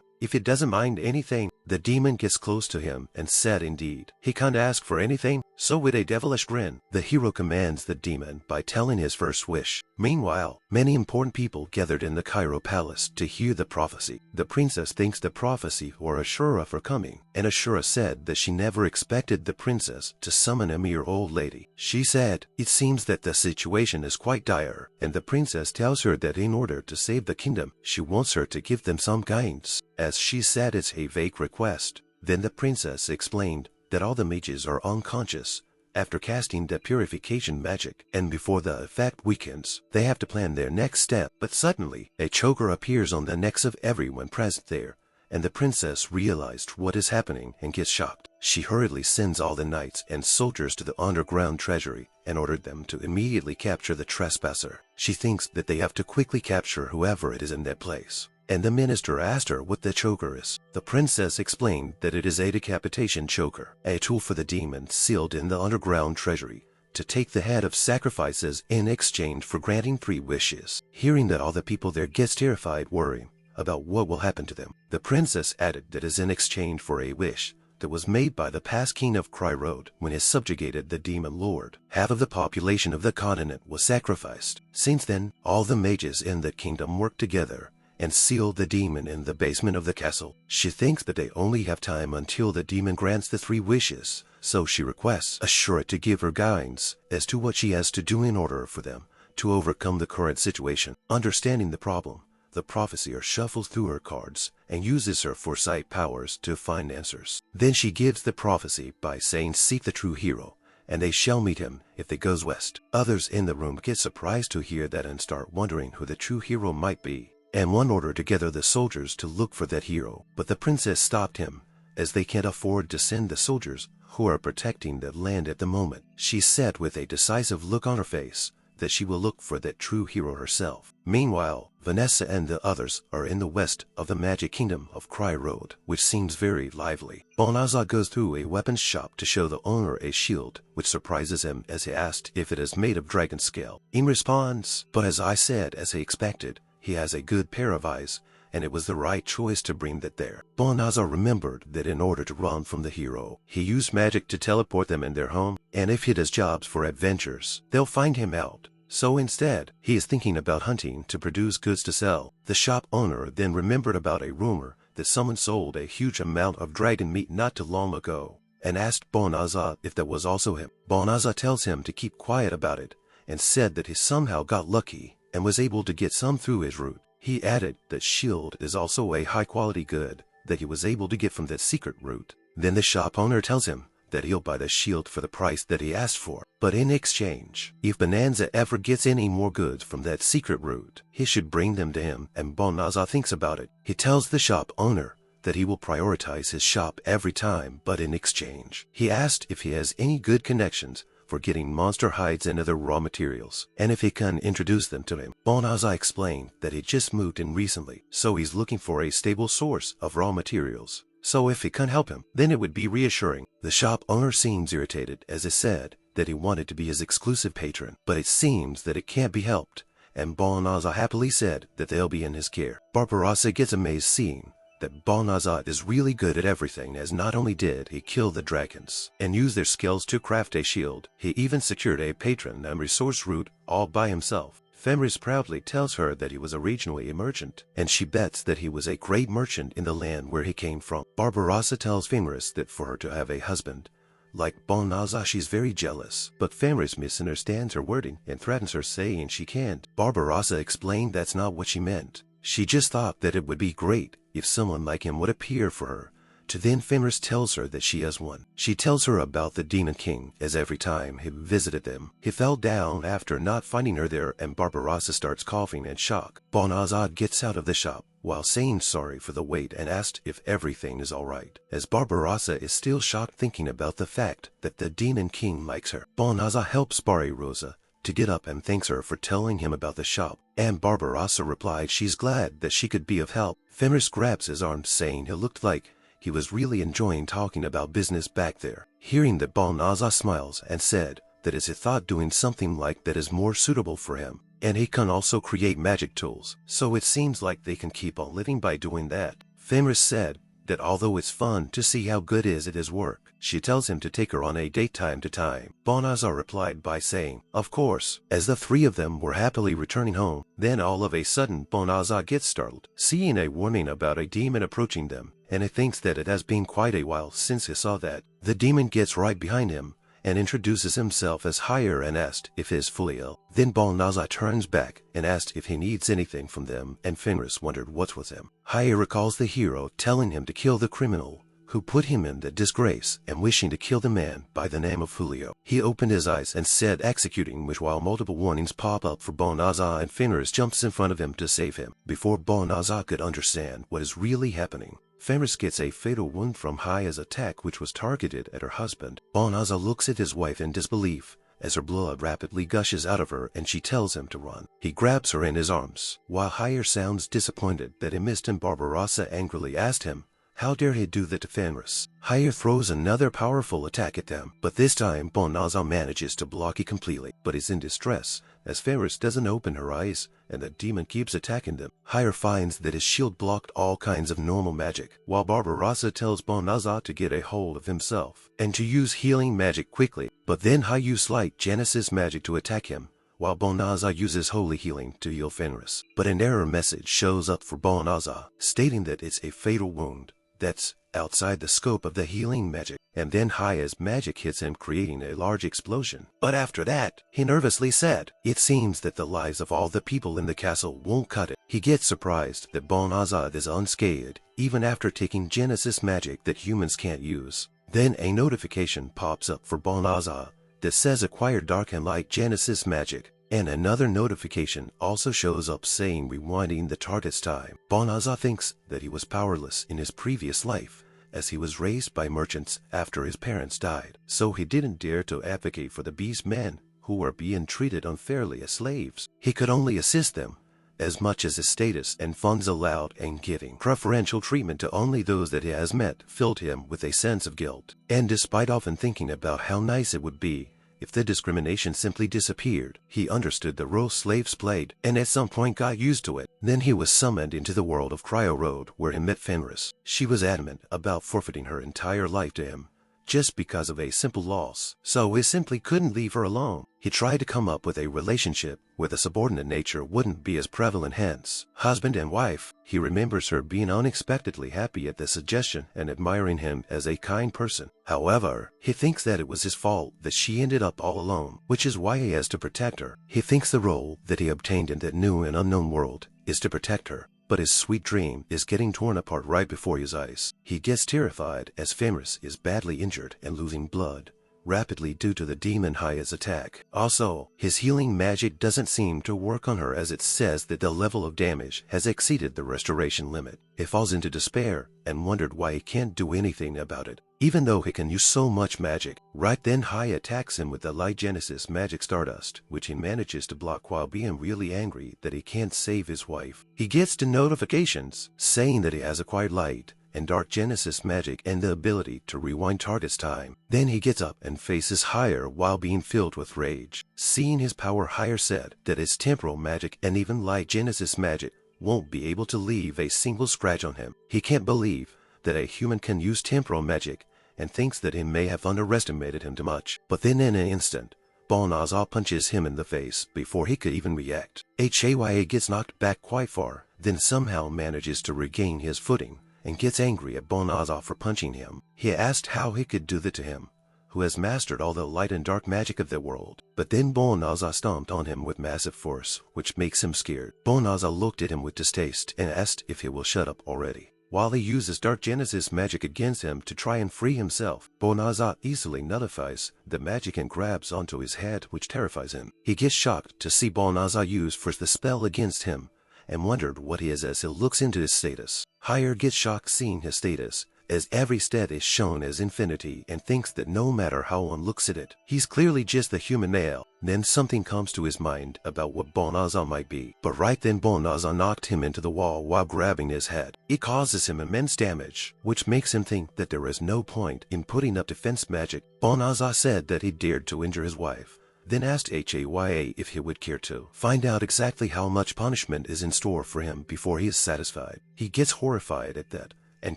if he doesn't mind anything. The demon gets close to him and said indeed he can't ask for anything, so with a devilish grin, the hero commands the demon by telling his first wish. Meanwhile, many important people gathered in the Cairo palace to hear the prophecy. The princess thinks the prophecy or Ashura for coming, and Ashura said that she never expected the princess to summon a mere old lady. She said it seems that the situation is quite dire, and the princess tells her that in order to save the kingdom, she wants her to give them some guidance, as she said it's a vague request. Then the princess explained that all the mages are unconscious after casting the purification magic, and before the effect weakens, they have to plan their next step. But suddenly, a choker appears on the necks of everyone present there, and the princess realized what is happening and gets shocked. She hurriedly sends all the knights and soldiers to the underground treasury and ordered them to immediately capture the trespasser. She thinks that they have to quickly capture whoever it is in that place. And the minister asked her what the choker is. The princess explained that it is a decapitation choker, a tool for the demon sealed in the underground treasury, to take the head of sacrifices in exchange for granting 3 wishes. Hearing that, all the people there gets terrified, worrying about what will happen to them. The princess added that is in exchange for a wish that was made by the past king of Kreiroad when he subjugated the demon lord. Half of the population of the continent was sacrificed. Since then, all the mages in the kingdom worked together and sealed the demon in the basement of the castle. She thinks that they only have time until the demon grants the 3 wishes, so she requests Assured to give her guidance as to what she has to do in order for them to overcome the current situation. Understanding the problem, the prophesier shuffles through her cards and uses her foresight powers to find answers. Then she gives the prophecy by saying, "Seek the true hero, and they shall meet him if they goes west." Others in the room get surprised to hear that and start wondering who the true hero might be, and one ordered to gather the soldiers to look for that hero. But the princess stopped him, as they can't afford to send the soldiers who are protecting the land at the moment. She said with a decisive look on her face that she will look for that true hero herself. Meanwhile, Vanessa and the others are in the west of the magic kingdom of Kreiroad, which seems very lively. Banaza goes through a weapons shop to show the owner a shield, which surprises him as he asked if it is made of dragon scale. He responds, "But as I said, as he expected, he has a good pair of eyes, and it was the right choice to bring that there." Banaza remembered that in order to run from the hero, he used magic to teleport them in their home, and if he does jobs for adventures, they'll find him out. So instead, he is thinking about hunting to produce goods to sell. The shop owner then remembered about a rumor that someone sold a huge amount of dragon meat not too long ago, and asked Banaza if that was also him. Banaza tells him to keep quiet about it, and said that he somehow got lucky and was able to get some through his route. He added that shield is also a high-quality good that he was able to get from that secret route. Then the shop owner tells him that he'll buy the shield for the price that he asked for, but in exchange, if Banaza ever gets any more goods from that secret route, he should bring them to him, and Banaza thinks about it. He tells the shop owner that he will prioritize his shop every time, but in exchange, he asked if he has any good connections for getting monster hides and other raw materials, and if he can introduce them to him. Banaza explained that he just moved in recently, so he's looking for a stable source of raw materials. So if he can help him, then it would be reassuring. The shop owner seems irritated as he said that he wanted to be his exclusive patron, but it seems that it can't be helped, and Banaza happily said that they'll be in his care. Barbarossa gets amazed seeing that Banaza is really good at everything, as not only did he kill the dragons and use their skills to craft a shield, he even secured a patron and resource route all by himself. Fenris proudly tells her that he was originally a merchant, and she bets that he was a great merchant in the land where he came from. Barbarossa tells Fenris that for her to have a husband like Banaza, she's very jealous, but Fenris misunderstands her wording and threatens her, saying she can't. Barbarossa explained that's not what she meant. She just thought that it would be great if someone like him would appear for her. To then Fenris tells her that she has one. She tells her about the Demon King, as every time he visited them, he fell down after not finding her there, and Barbarossa starts coughing in shock. Banaza gets out of the shop while saying sorry for the wait and asked if everything is alright, as Barbarossa is still shocked thinking about the fact that the Demon King likes her. Banaza helps Rosa to get up and thanks her for telling him about the shop, and Barbarossa replied she's glad that she could be of help. Fenris grabs his arm, saying he looked like he was really enjoying talking about business back there. Hearing that, Banaza smiles and said that is he thought doing something like that is more suitable for him, and he can also create magic tools, so it seems like they can keep on living by doing that. Fenris said that although it's fun to see how good he is at his work, she tells him to take her on a date time to time. Banaza replied by saying, of course, as the 3 of them were happily returning home. Then all of a sudden Banaza gets startled, seeing a warning about a demon approaching them, and he thinks that it has been quite a while since he saw that. The demon gets right behind him and introduces himself as Higher and asked if he is fully ill. Then Banaza turns back and asked if he needs anything from them, and Fenris wondered what was him. Higher recalls the hero telling him to kill the criminal who put him in the disgrace and wishing to kill the man by the name of Julio. He opened his eyes and said executing, which while multiple warnings pop up for Banaza, and Fenris jumps in front of him to save him. Before Banaza could understand what is really happening, Fenris gets a fatal wound from Haya's attack, which was targeted at her husband. Banaza looks at his wife in disbelief as her blood rapidly gushes out of her and she tells him to run. He grabs her in his arms, while Hire sounds disappointed that he missed him. Barbarossa angrily asked him, how dare he do that to Fenris? Hire throws another powerful attack at them, but this time Banaza manages to block it completely, but is in distress, as Fenris doesn't open her eyes, and the demon keeps attacking them. Hire finds that his shield blocked all kinds of normal magic, while Barbarossa tells Banaza to get a hold of himself, and to use healing magic quickly, but then Hire uses light Genesis magic to attack him, while Banaza uses holy healing to heal Fenris. But an error message shows up for Banaza, stating that it's a fatal wound that's outside the scope of the healing magic, and then Haya's magic hits him, creating a large explosion. But after that, he nervously said, it seems that the lives of all the people in the castle won't cut it. He gets surprised that Banaza is unscathed, even after taking Genesis magic that humans can't use. Then a notification pops up for Banaza that says acquired dark and light Genesis magic, and another notification also shows up saying rewinding the target's time. Banaza thinks that he was powerless in his previous life, as he was raised by merchants after his parents died, so he didn't dare to advocate for the beast men who were being treated unfairly as slaves. He could only assist them as much as his status and funds allowed, and giving preferential treatment to only those that he has met filled him with a sense of guilt. And despite often thinking about how nice it would be if the discrimination simply disappeared, he understood the role slaves played, and at some point got used to it. Then he was summoned into the world of Kreiroad, where he met Fenris. She was adamant about forfeiting her entire life to him, just because of a simple loss, so he simply couldn't leave her alone. He tried to come up with a relationship where the subordinate nature wouldn't be as prevalent, hence husband and wife. He remembers her being unexpectedly happy at the suggestion and admiring him as a kind person. However, he thinks that it was his fault that she ended up all alone, which is why he has to protect her. He thinks the role that he obtained in that new and unknown world is to protect her, but his sweet dream is getting torn apart right before his eyes. He gets terrified as Fenris is badly injured and losing blood rapidly due to the demon Haya's attack. Also, his healing magic doesn't seem to work on her, as it says that the level of damage has exceeded the restoration limit. He falls into despair and wondered why he can't do anything about it, even though he can use so much magic. Right then Haya attacks him with the light Genesis magic stardust, which he manages to block while being really angry that he can't save his wife. He gets the notifications saying that he has acquired light and dark Genesis magic and the ability to rewind target's time. Then he gets up and faces Hire while being filled with rage. Seeing his power, Hire said that his temporal magic and even light Genesis magic won't be able to leave a single scratch on him. He can't believe that a human can use temporal magic, and thinks that he may have underestimated him too much. But then in an instant, Banaza punches him in the face before he could even react. Haya gets knocked back quite far, then somehow manages to regain his footing and gets angry at Banaza for punching him. He asked how he could do that to him, who has mastered all the light and dark magic of the world. But then Banaza stomped on him with massive force, which makes him scared. Banaza looked at him with distaste and asked if he will shut up already. While he uses dark Genesis magic against him to try and free himself, Banaza easily nullifies the magic and grabs onto his head, which terrifies him. He gets shocked to see Banaza use for the spell against him, and wondered what he is as he looks into his status. Hire gets shocked seeing his status, as every stat is shown as infinity, and thinks that no matter how one looks at it, he's clearly just the human male. Then something comes to his mind about what Banaza might be, but right then Banaza knocked him into the wall while grabbing his head. It causes him immense damage, which makes him think that there is no point in putting up defense magic. Banaza said that he dared to injure his wife, then asked Haya if he would care to find out exactly how much punishment is in store for him before he is satisfied. He gets horrified at that and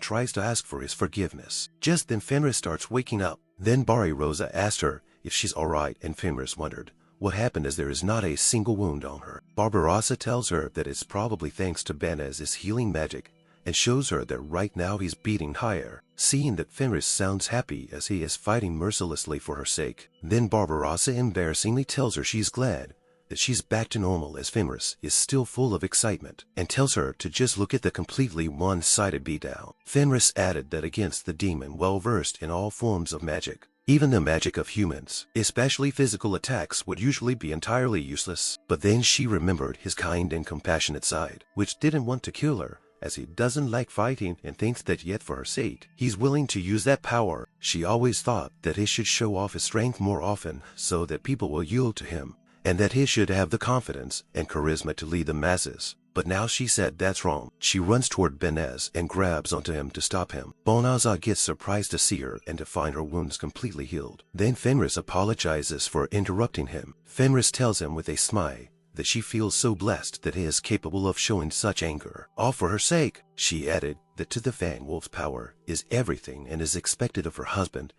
tries to ask for his forgiveness. Just then Fenris starts waking up. Then Rosa asked her if she's alright, and Fenris wondered what happened, as there is not a single wound on her. Barbarossa tells her that it's probably thanks to Banaz's healing magic, and shows her that right now he's beating Hire. Seeing that Fenris sounds happy as he is fighting mercilessly for her sake, then Barbarossa embarrassingly tells her she's glad that she's back to normal, as Fenris is still full of excitement, and tells her to just look at the completely one-sided beatdown. Fenris added that against the demon well versed in all forms of magic, even the magic of humans, especially physical attacks, would usually be entirely useless. But then she remembered his kind and compassionate side, which didn't want to kill her, as he doesn't like fighting and thinks that yet for her sake, he's willing to use that power. She always thought that he should show off his strength more often so that people will yield to him, and that he should have the confidence and charisma to lead the masses. But now she said that's wrong. She runs toward Banaza and grabs onto him to stop him. Banaza gets surprised to see her and to find her wounds completely healed. Then Fenris apologizes for interrupting him. Fenris tells him with a smile that she feels so blessed that he is capable of showing such anger, all for her sake. She added that to the Fang Wolf's power is everything and is expected of her husband.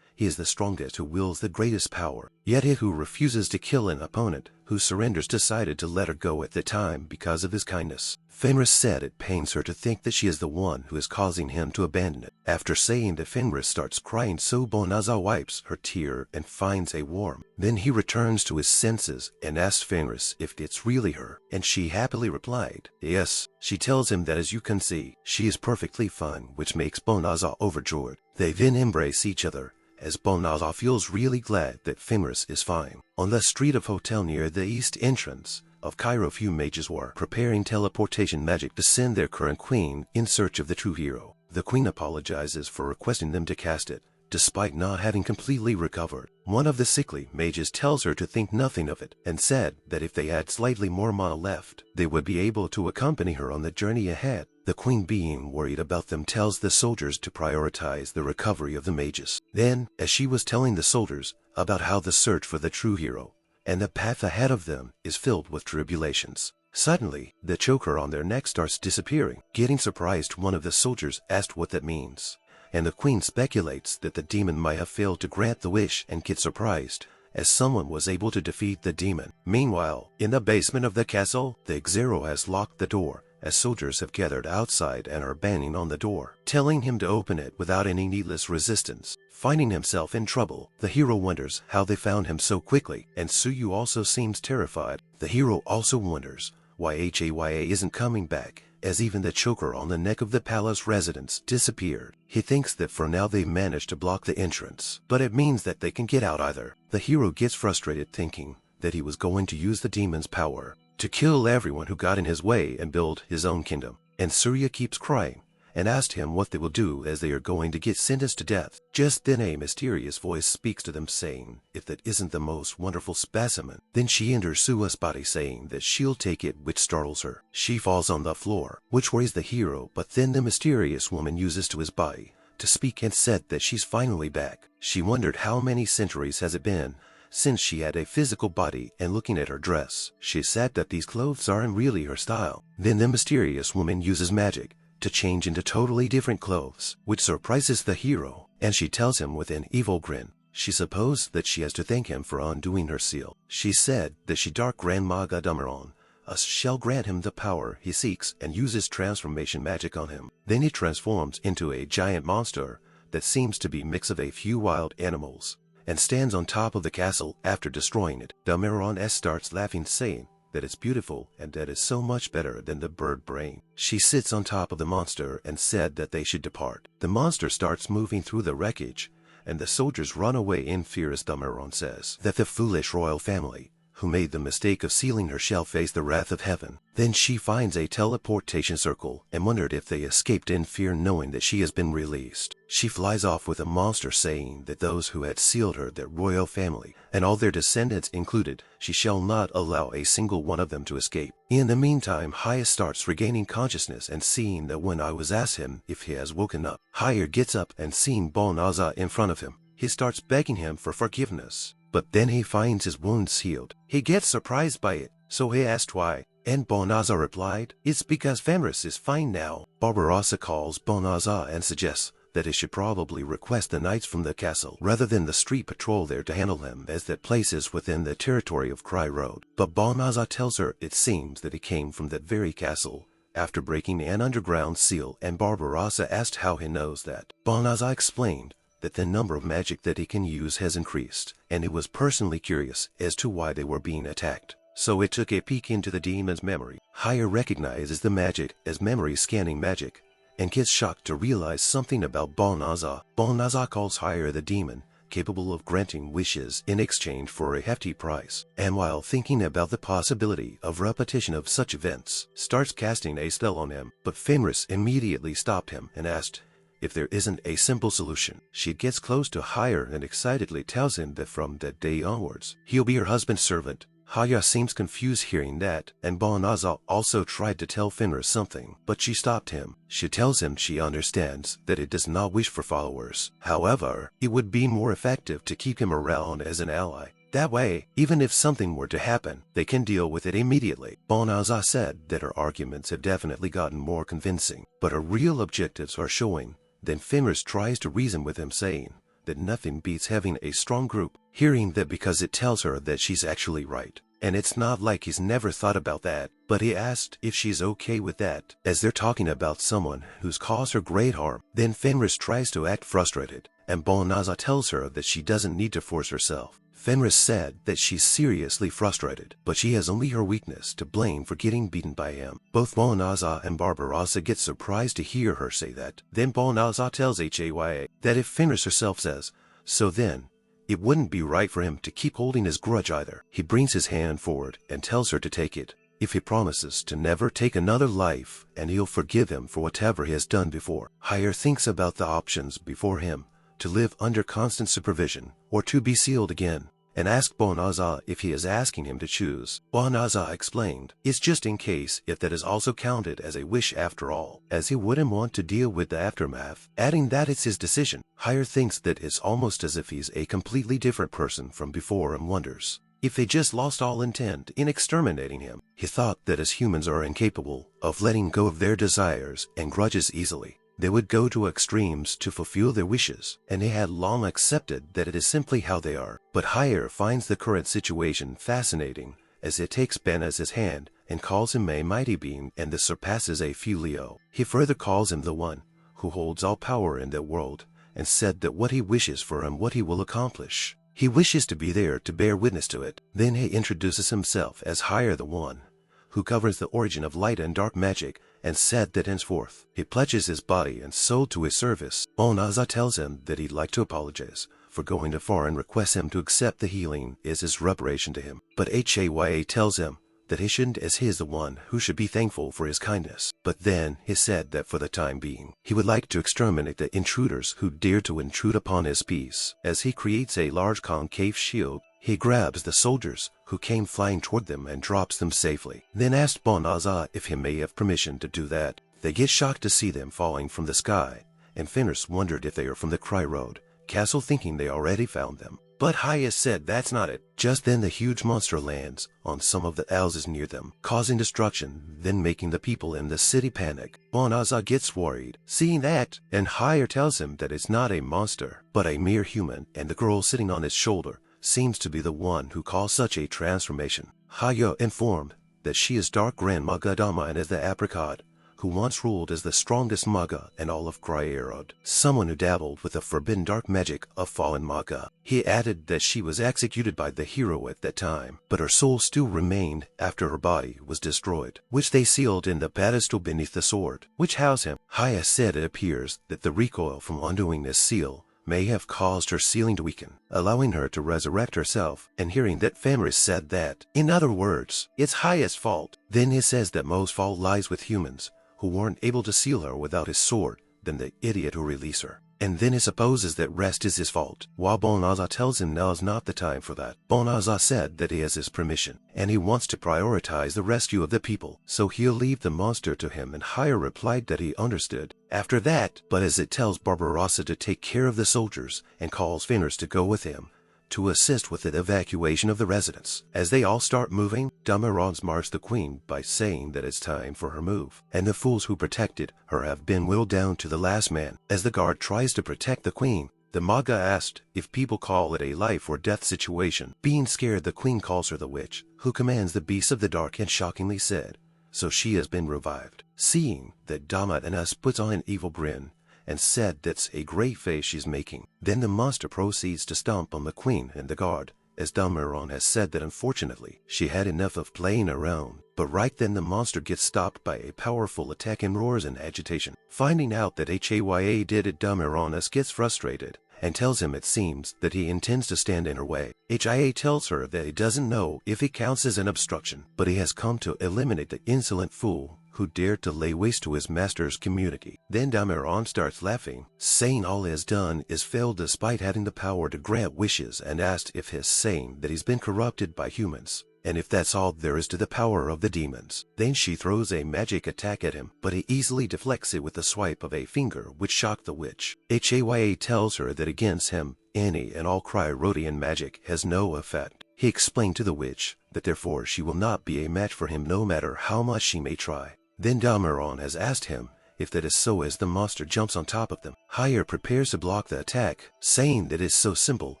He is the strongest who wields the greatest power. Yet he who refuses to kill an opponent who surrenders decided to let her go at the time because of his kindness. Fenris said it pains her to think that she is the one who is causing him to abandon it. After saying that, Fenris starts crying, so Banaza wipes her tear and finds a warm. Then he returns to his senses and asks Fenris if it's really her, and she happily replied, yes. She tells him that as you can see, she is perfectly fine, which makes Banaza overjoyed. They then embrace each other, as Banaza feels really glad that Fenris is fine. On the street of hotel near the east entrance of Cairo, few mages were preparing teleportation magic to send their current queen in search of the true hero. The queen apologizes for requesting them to cast it, despite not having completely recovered. One of the sickly mages tells her to think nothing of it, and said that if they had slightly more mana left, they would be able to accompany her on the journey ahead. The queen, being worried about them, tells the soldiers to prioritize the recovery of the mages. Then, as she was telling the soldiers about how the search for the true hero and the path ahead of them is filled with tribulations, suddenly the choker on their neck starts disappearing. Getting surprised, one of the soldiers asked what that means, and the queen speculates that the demon might have failed to grant the wish and gets surprised as someone was able to defeat the demon. Meanwhile, in the basement of the castle, the Xero has locked the door, as soldiers have gathered outside and are banging on the door, telling him to open it without any needless resistance. Finding himself in trouble, the hero wonders how they found him so quickly, and Suyu also seems terrified. The hero also wonders why Haya isn't coming back, as even the choker on the neck of the palace residents disappeared. He thinks that for now they've managed to block the entrance, but it means that they can get out either. The hero gets frustrated, thinking that he was going to use the demon's power to kill everyone who got in his way and build his own kingdom. And Surya keeps crying and asked him what they will do, as they are going to get sentenced to death. Just then a mysterious voice speaks to them, saying if that isn't the most wonderful specimen. Then she enters Sua's body, saying that she'll take it, which startles her. She falls on the floor, which worries the hero, but then the mysterious woman uses to his body to speak and said that she's finally back. She wondered how many centuries has it been since she had a physical body, and looking at her dress, she said that these clothes aren't really her style. Then the mysterious woman uses magic to change into totally different clothes, which surprises the hero, and she tells him with an evil grin she supposed that she has to thank him for undoing her seal. She said that she Dark Grand Maga Damaron shall grant him the power he seeks, and uses transformation magic on him. Then he transforms into a giant monster that seems to be a mix of a few wild animals, and stands on top of the castle after destroying it. Damaron starts laughing, saying that it's beautiful and that is so much better than the bird brain. She sits on top of the monster and said that they should depart. The monster starts moving through the wreckage, and the soldiers run away in fear, as Damaron says that the foolish royal family who made the mistake of sealing her shall face the wrath of heaven. Then she finds a teleportation circle and wondered if they escaped in fear, knowing that she has been released. She flies off with a monster, saying that those who had sealed her, their royal family, and all their descendants included, she shall not allow a single one of them to escape. In the meantime, Haya starts regaining consciousness, and seeing that when I was asked him if he has woken up, Haya gets up and seeing Banaza in front of him, he starts begging him for forgiveness. But then he finds his wounds healed. He gets surprised by it, so he asked why, and Banaza replied, it's because Fenris is fine now. Barbarossa calls Banaza and suggests that he should probably request the knights from the castle rather than the street patrol there to handle him, as that place is within the territory of Kreiroad. But Banaza tells her it seems that he came from that very castle after breaking an underground seal, and Barbarossa asked how he knows that. Banaza explained that the number of magic that he can use has increased, and he was personally curious as to why they were being attacked. So it took a peek into the demon's memory. Haya recognizes the magic as memory scanning magic, and gets shocked to realize something about Banaza. Banaza calls Haya the demon capable of granting wishes in exchange for a hefty price, and while thinking about the possibility of repetition of such events, starts casting a spell on him. But Fenris immediately stopped him and asked if there isn't a simple solution. She gets close to Haya and excitedly tells him that from that day onwards, he'll be her husband's servant. Haya seems confused hearing that, and Banaza also tried to tell Fenris something, but she stopped him. She tells him she understands that it does not wish for followers. However, it would be more effective to keep him around as an ally. That way, even if something were to happen, they can deal with it immediately. Banaza said that her arguments have definitely gotten more convincing, but her real objectives are showing. Then Fenris tries to reason with him, saying that nothing beats having a strong group. Hearing that because it tells her that she's actually right. And it's not like he's never thought about that, but he asked if she's okay with that, as they're talking about someone who's caused her great harm. Then Fenris tries to act frustrated, and Banaza tells her that she doesn't need to force herself. Fenris said that she's seriously frustrated, but she has only her weakness to blame for getting beaten by him. Both Banaza and Barbarossa get surprised to hear her say that. Then Banaza tells Haya that if Fenris herself says so, then it wouldn't be right for him to keep holding his grudge either. He brings his hand forward and tells her to take it, if he promises to never take another life, and he'll forgive him for whatever he has done before. Haya thinks about the options before him, to live under constant supervision, or to be sealed again, and asked Banaza if he is asking him to choose. Banaza explained, it's just in case if that is also counted as a wish after all, as he wouldn't want to deal with the aftermath, adding that it's his decision. Haya thinks that it's almost as if he's a completely different person from before and wonders if they just lost all intent in exterminating him. He thought that as humans are incapable of letting go of their desires and grudges easily, they would go to extremes to fulfill their wishes, and he had long accepted that it is simply how they are. But Haya finds the current situation fascinating, as it takes Banaza's hand and calls him a mighty being and this surpasses a filio. He further calls him the one who holds all power in the world, and said that what he wishes for him, what he will accomplish. He wishes to be there to bear witness to it. Then he introduces himself as Haya, the one who governs the origin of light and dark magic, and said that henceforth he pledges his body and soul to his service. Banaza tells him that he'd like to apologize for going too far and requests him to accept the healing as his reparation to him. But Haya tells him that he shouldn't, as he is the one who should be thankful for his kindness. But then he said that for the time being, he would like to exterminate the intruders who dare to intrude upon his peace. As he creates a large concave shield, he grabs the soldiers who came flying toward them and drops them safely. Then asked Banaza if he may have permission to do that. They get shocked to see them falling from the sky, and Fenris wondered if they are from the Kreiroad castle, thinking they already found them. But Haya said that's not it. Just then the huge monster lands on some of the houses near them, causing destruction, then making the people in the city panic. Banaza gets worried, seeing that, and Haya tells him that it's not a monster, but a mere human, and the girl sitting on his shoulder seems to be the one who caused such a transformation. Haya informed that she is Dark Grand Maga Dama and is the apricot who once ruled as the strongest Maga in all of Kreiroad, someone who dabbled with the forbidden dark magic of fallen Maga. He added that she was executed by the hero at that time, but her soul still remained after her body was destroyed, which they sealed in the pedestal beneath the sword, which housed him. Haya said it appears that the recoil from undoing this seal may have caused her sealing to weaken, allowing her to resurrect herself, and hearing that Fenris said that, in other words, it's Haya's fault. Then he says that most fault lies with humans, who weren't able to seal her without his sword, than the idiot who released her. And then he supposes that rest is his fault, while Banaza tells him now is not the time for that. Banaza said that he has his permission, and he wants to prioritize the rescue of the people, so he'll leave the monster to him, and Haya replied that he understood. After that, but as it tells Barbarossa to take care of the soldiers, and calls Fenris to go with him, to assist with the evacuation of the residents. As they all start moving, Damarons marks the queen by saying that it's time for her move, and the fools who protected her have been whittled down to the last man. As the guard tries to protect the queen, the Maga asked if people call it a life or death situation. Being scared, the queen calls her the witch, who commands the beasts of the dark, and shockingly said, so she has been revived. Seeing that Damat and us puts on an evil grin, and said that's a great face she's making. Then the monster proceeds to stomp on the queen and the guard, as Damaron has said that unfortunately she had enough of playing around. But right then the monster gets stopped by a powerful attack and roars in agitation. Finding out that Haya did it, Damaron gets frustrated and tells him it seems that he intends to stand in her way. Hia tells her that he doesn't know if it counts as an obstruction, but he has come to eliminate the insolent fool who dared to lay waste to his master's community. Then Damaron starts laughing, saying all he has done is fail despite having the power to grant wishes, and asked if he's saying that he's been corrupted by humans, and if that's all there is to the power of the demons. Then she throws a magic attack at him, but he easily deflects it with a swipe of a finger, which shocked the witch. Haya tells her that against him, any and all Kreiroadian magic has no effect. He explained to the witch that therefore she will not be a match for him no matter how much she may try. Then Damaron has asked him if that is so as the monster jumps on top of them. Haya prepares to block the attack, saying that it's so simple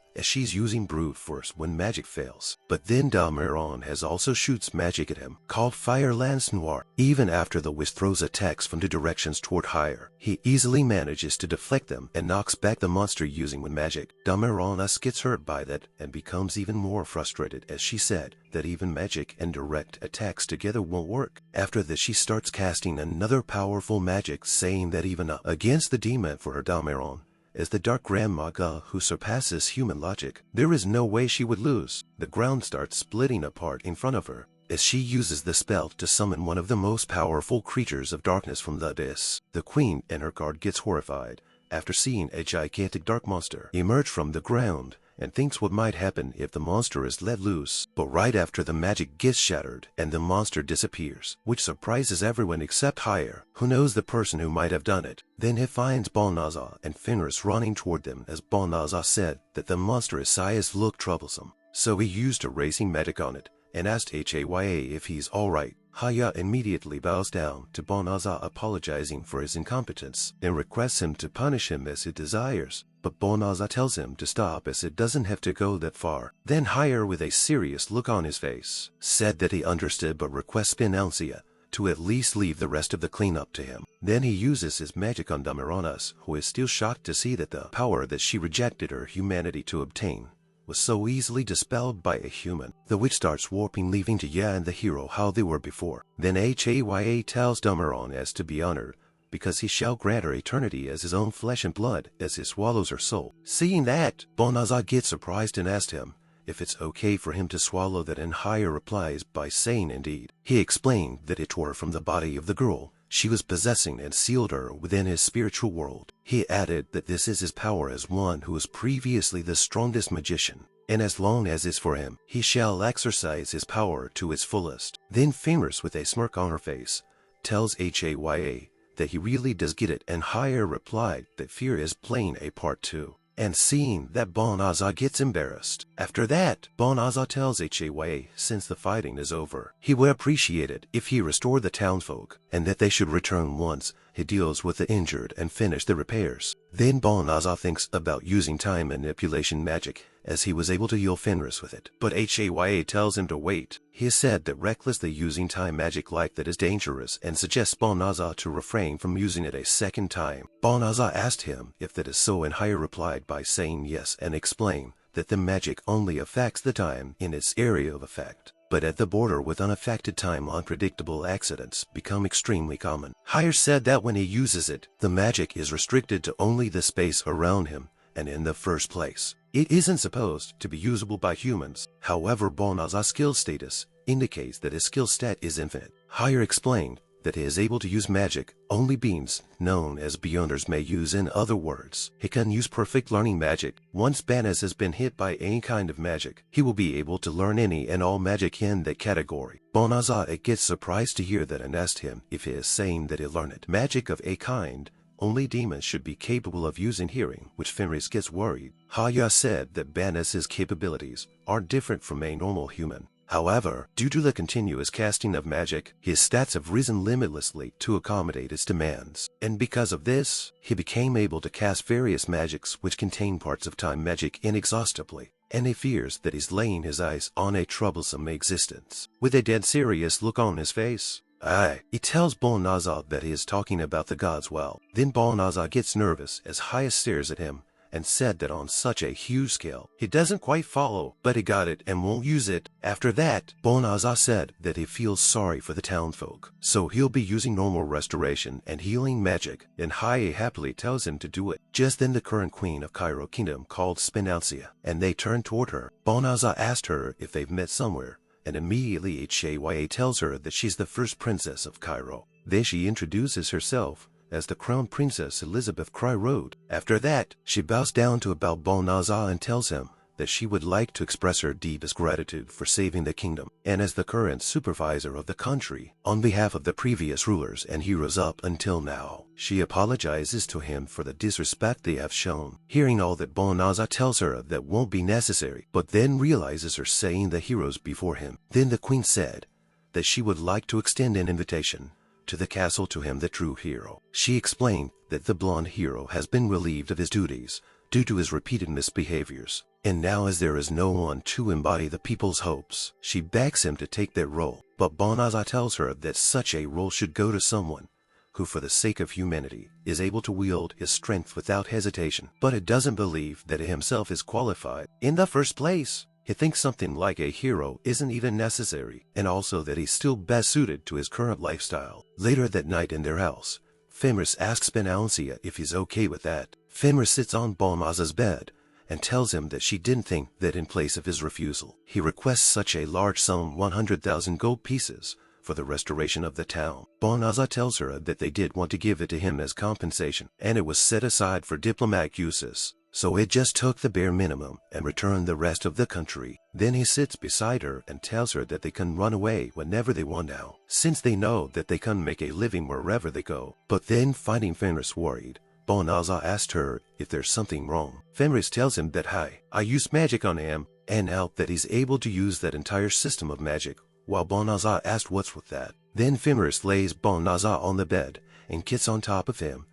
as she's using brute force when magic fails. But then Damaron has also shoots magic at him, called Fire Lance Noir. Even after the witch throws attacks from the directions toward Haya, he easily manages to deflect them and knocks back the monster using with magic. Damaron gets hurt by that and becomes even more frustrated, as she said that even magic and direct attacks together won't work. After this she starts casting another powerful magic, saying that even against the demon for her Damaron, as the dark grandmother who surpasses human logic, there is no way she would lose. The ground starts splitting apart in front of her as she uses the spell to summon one of the most powerful creatures of darkness from the abyss. The queen and her guard gets horrified after seeing a gigantic dark monster emerge from the ground, and thinks what might happen if the monster is let loose. But right after the magic gets shattered and the monster disappears, which surprises everyone except Haya, who knows the person who might have done it. Then he finds Banaza and Fenris running toward them, as Banaza said that the monstrous size looked troublesome. So he used a racing magic on it and asked Haya if he's alright. Haya immediately bows down to Banaza, apologizing for his incompetence, and requests him to punish him as he desires. But Banaza tells him to stop, as it doesn't have to go that far. Then Haya, with a serious look on his face, said that he understood but requests Spinancia to at least leave the rest of the cleanup to him. Then he uses his magic on Damaron, who is still shocked to see that the power that she rejected her humanity to obtain was so easily dispelled by a human. The witch starts warping, leaving to Ya and the hero how they were before. Then Haya tells Damaron as to be honored, because he shall grant her eternity as his own flesh and blood, as he swallows her soul. Seeing that, Banaza gets surprised and asked him if it's okay for him to swallow that, and Haya replies by saying indeed. He explained that it tore from the body of the girl she was possessing and sealed her within his spiritual world. He added that this is his power as one who was previously the strongest magician, and as long as it's for him, he shall exercise his power to its fullest. Then Fenris, with a smirk on her face, tells Haya that he really does get it, and Haya replied that fear is playing a part too. And seeing that, Banaza gets embarrassed. After that, Banaza tells Haya since the fighting is over, he would appreciate it if he restored the townsfolk, and that they should return once he deals with the injured and finish the repairs. Then Banaza thinks about using time manipulation magic, as he was able to heal Fenris with it. But Haya tells him to wait. He said that recklessly using time magic like that is dangerous, and suggests Banaza to refrain from using it a second time. Banaza asked him if that is so, and Haya replied by saying yes, and explained that the magic only affects the time in its area of effect, but at the border with unaffected time, unpredictable accidents become extremely common. Haya said that when he uses it, the magic is restricted to only the space around him, and in the first place, it isn't supposed to be usable by humans. However, Banaza's skill status indicates that his skill stat is infinite. Haya explained that he is able to use magic only beings known as Beyonders may use. In other words, he can use perfect learning magic. Once Banaza has been hit by any kind of magic, he will be able to learn any and all magic in that category. Banaza gets surprised to hear that and asked him if he is saying that he learned magic of a kind only demons should be capable of using, hearing which Fenris gets worried. Haya said that Banaza's capabilities are different from a normal human. However, due to the continuous casting of magic, his stats have risen limitlessly to accommodate its demands. And because of this, he became able to cast various magics which contain parts of time magic inexhaustibly. And he fears that he's laying his eyes on a troublesome existence. With a dead serious look on his face, he tells Banaza that he is talking about the gods well. Then Banaza gets nervous as Haya stares at him and said that on such a huge scale, he doesn't quite follow, but he got it and won't use it. After that, Banaza said that he feels sorry for the townfolk, so he'll be using normal restoration and healing magic, and Haye happily tells him to do it. Just then the current queen of Kreiroad Kingdom called Spinalcia, and they turned toward her. Banaza asked her if they've met somewhere, and immediately Haya tells her that she's the first princess of Kreiroad. Then she introduces herself as the crown princess Elizabeth Kreiroad. After that, she bows down to about Banaza and tells him that she would like to express her deepest gratitude for saving the kingdom, and as the current supervisor of the country, on behalf of the previous rulers and heroes up until now, she apologizes to him for the disrespect they have shown. Hearing all that, Banaza tells her that won't be necessary, but then realizes her saying the heroes before him. Then the queen said that she would like to extend an invitation to the castle to him, the true hero. She explained that the blonde hero has been relieved of his duties due to his repeated misbehaviors, and now as there is no one to embody the people's hopes, she begs him to take that role. But Banaza tells her that such a role should go to someone who, for the sake of humanity, is able to wield his strength without hesitation, but it doesn't believe that he himself is qualified. In the first place, he thinks something like a hero isn't even necessary, and also that he's still best suited to his current lifestyle. Later that night in their house, Fenris asks Spinalcia if he's okay with that. Fenris sits on Banaza's bed and tells him that she didn't think that in place of his refusal, he requests such a large sum, 100,000 gold pieces, for the restoration of the town. Banaza tells her that they did want to give it to him as compensation, and it was set aside for diplomatic uses, so it just took the bare minimum and returned the rest of the country. Then he sits beside her and tells her that they can run away whenever they want now, since they know that they can make a living wherever they go. But then, finding Fenris worried, Banaza asked her if there's something wrong. Fenris tells him that I used magic on him, and now that he's able to use that entire system of magic, while Banaza asked what's with that. Then Fenris lays Banaza on the bed and gets on top of him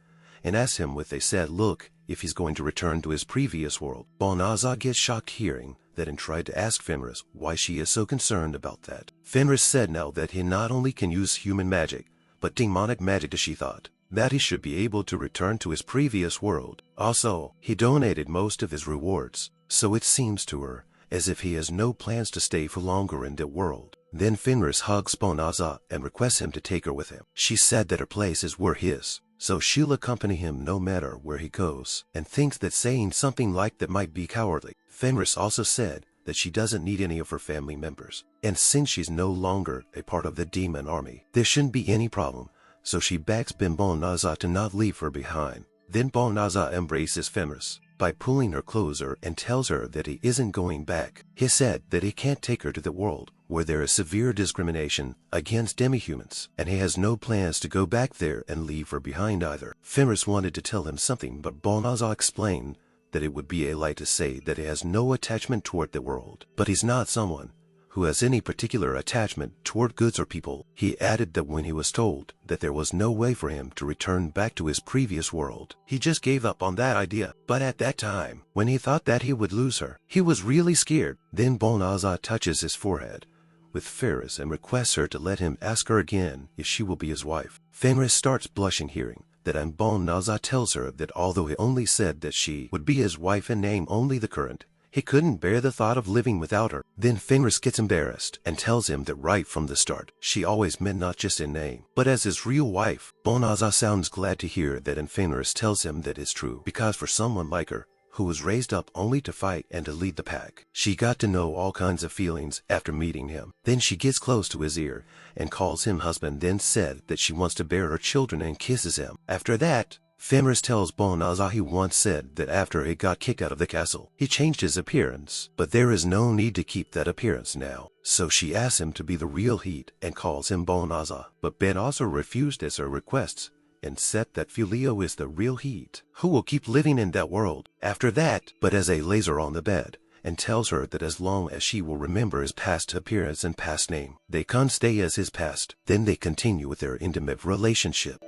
and asks him with a sad look if he's going to return to his previous world. Banaza gets shocked hearing that and tried to ask Fenris why she is so concerned about that. Fenris said now that he not only can use human magic, but demonic magic, as she thought, that he should be able to return to his previous world. Also, he donated most of his rewards, so it seems to her as if he has no plans to stay for longer in that world. Then Fenris hugs Banaza and requests him to take her with him. She said that her places were his, so she'll accompany him no matter where he goes, and thinks that saying something like that might be cowardly. Fenris also said that she doesn't need any of her family members, and since she's no longer a part of the demon army, there shouldn't be any problem, so she begs Banaza to not leave her behind. Then Banaza embraces Fenris by pulling her closer and tells her that he isn't going back. He said that he can't take her to the world where there is severe discrimination against demi-humans, and he has no plans to go back there and leave her behind either. Fenris wanted to tell him something, but Banaza explained that it would be a lie to say that he has no attachment toward the world, but he's not someone who has any particular attachment toward goods or people. He added that when he was told that there was no way for him to return back to his previous world, he just gave up on that idea. But at that time, when he thought that he would lose her, he was really scared. Then Banaza touches his forehead with Fenris and requests her to let him ask her again if she will be his wife. Fenris starts blushing hearing that, and Banaza tells her that although he only said that she would be his wife in name only, the current, he couldn't bear the thought of living without her. Then Fenris gets embarrassed and tells him that right from the start, she always meant not just in name, but as his real wife. Banaza sounds glad to hear that, and Fenris tells him that it's true, because for someone like her, who was raised up only to fight and to lead the pack, she got to know all kinds of feelings after meeting him. Then she gets close to his ear and calls him husband, then said that she wants to bear her children and kisses him. After that, Fenris tells Banaza he once said that after he got kicked out of the castle, he changed his appearance, but there is no need to keep that appearance now. So she asks him to be the real Heat and calls him Banaza, but Ben also refused as her requests and said that Filio is the real Heat, who will keep living in that world. After that, but as a laser on the bed, and tells her that as long as she will remember his past appearance and past name, they can stay as his past. Then they continue with their intimate relationship.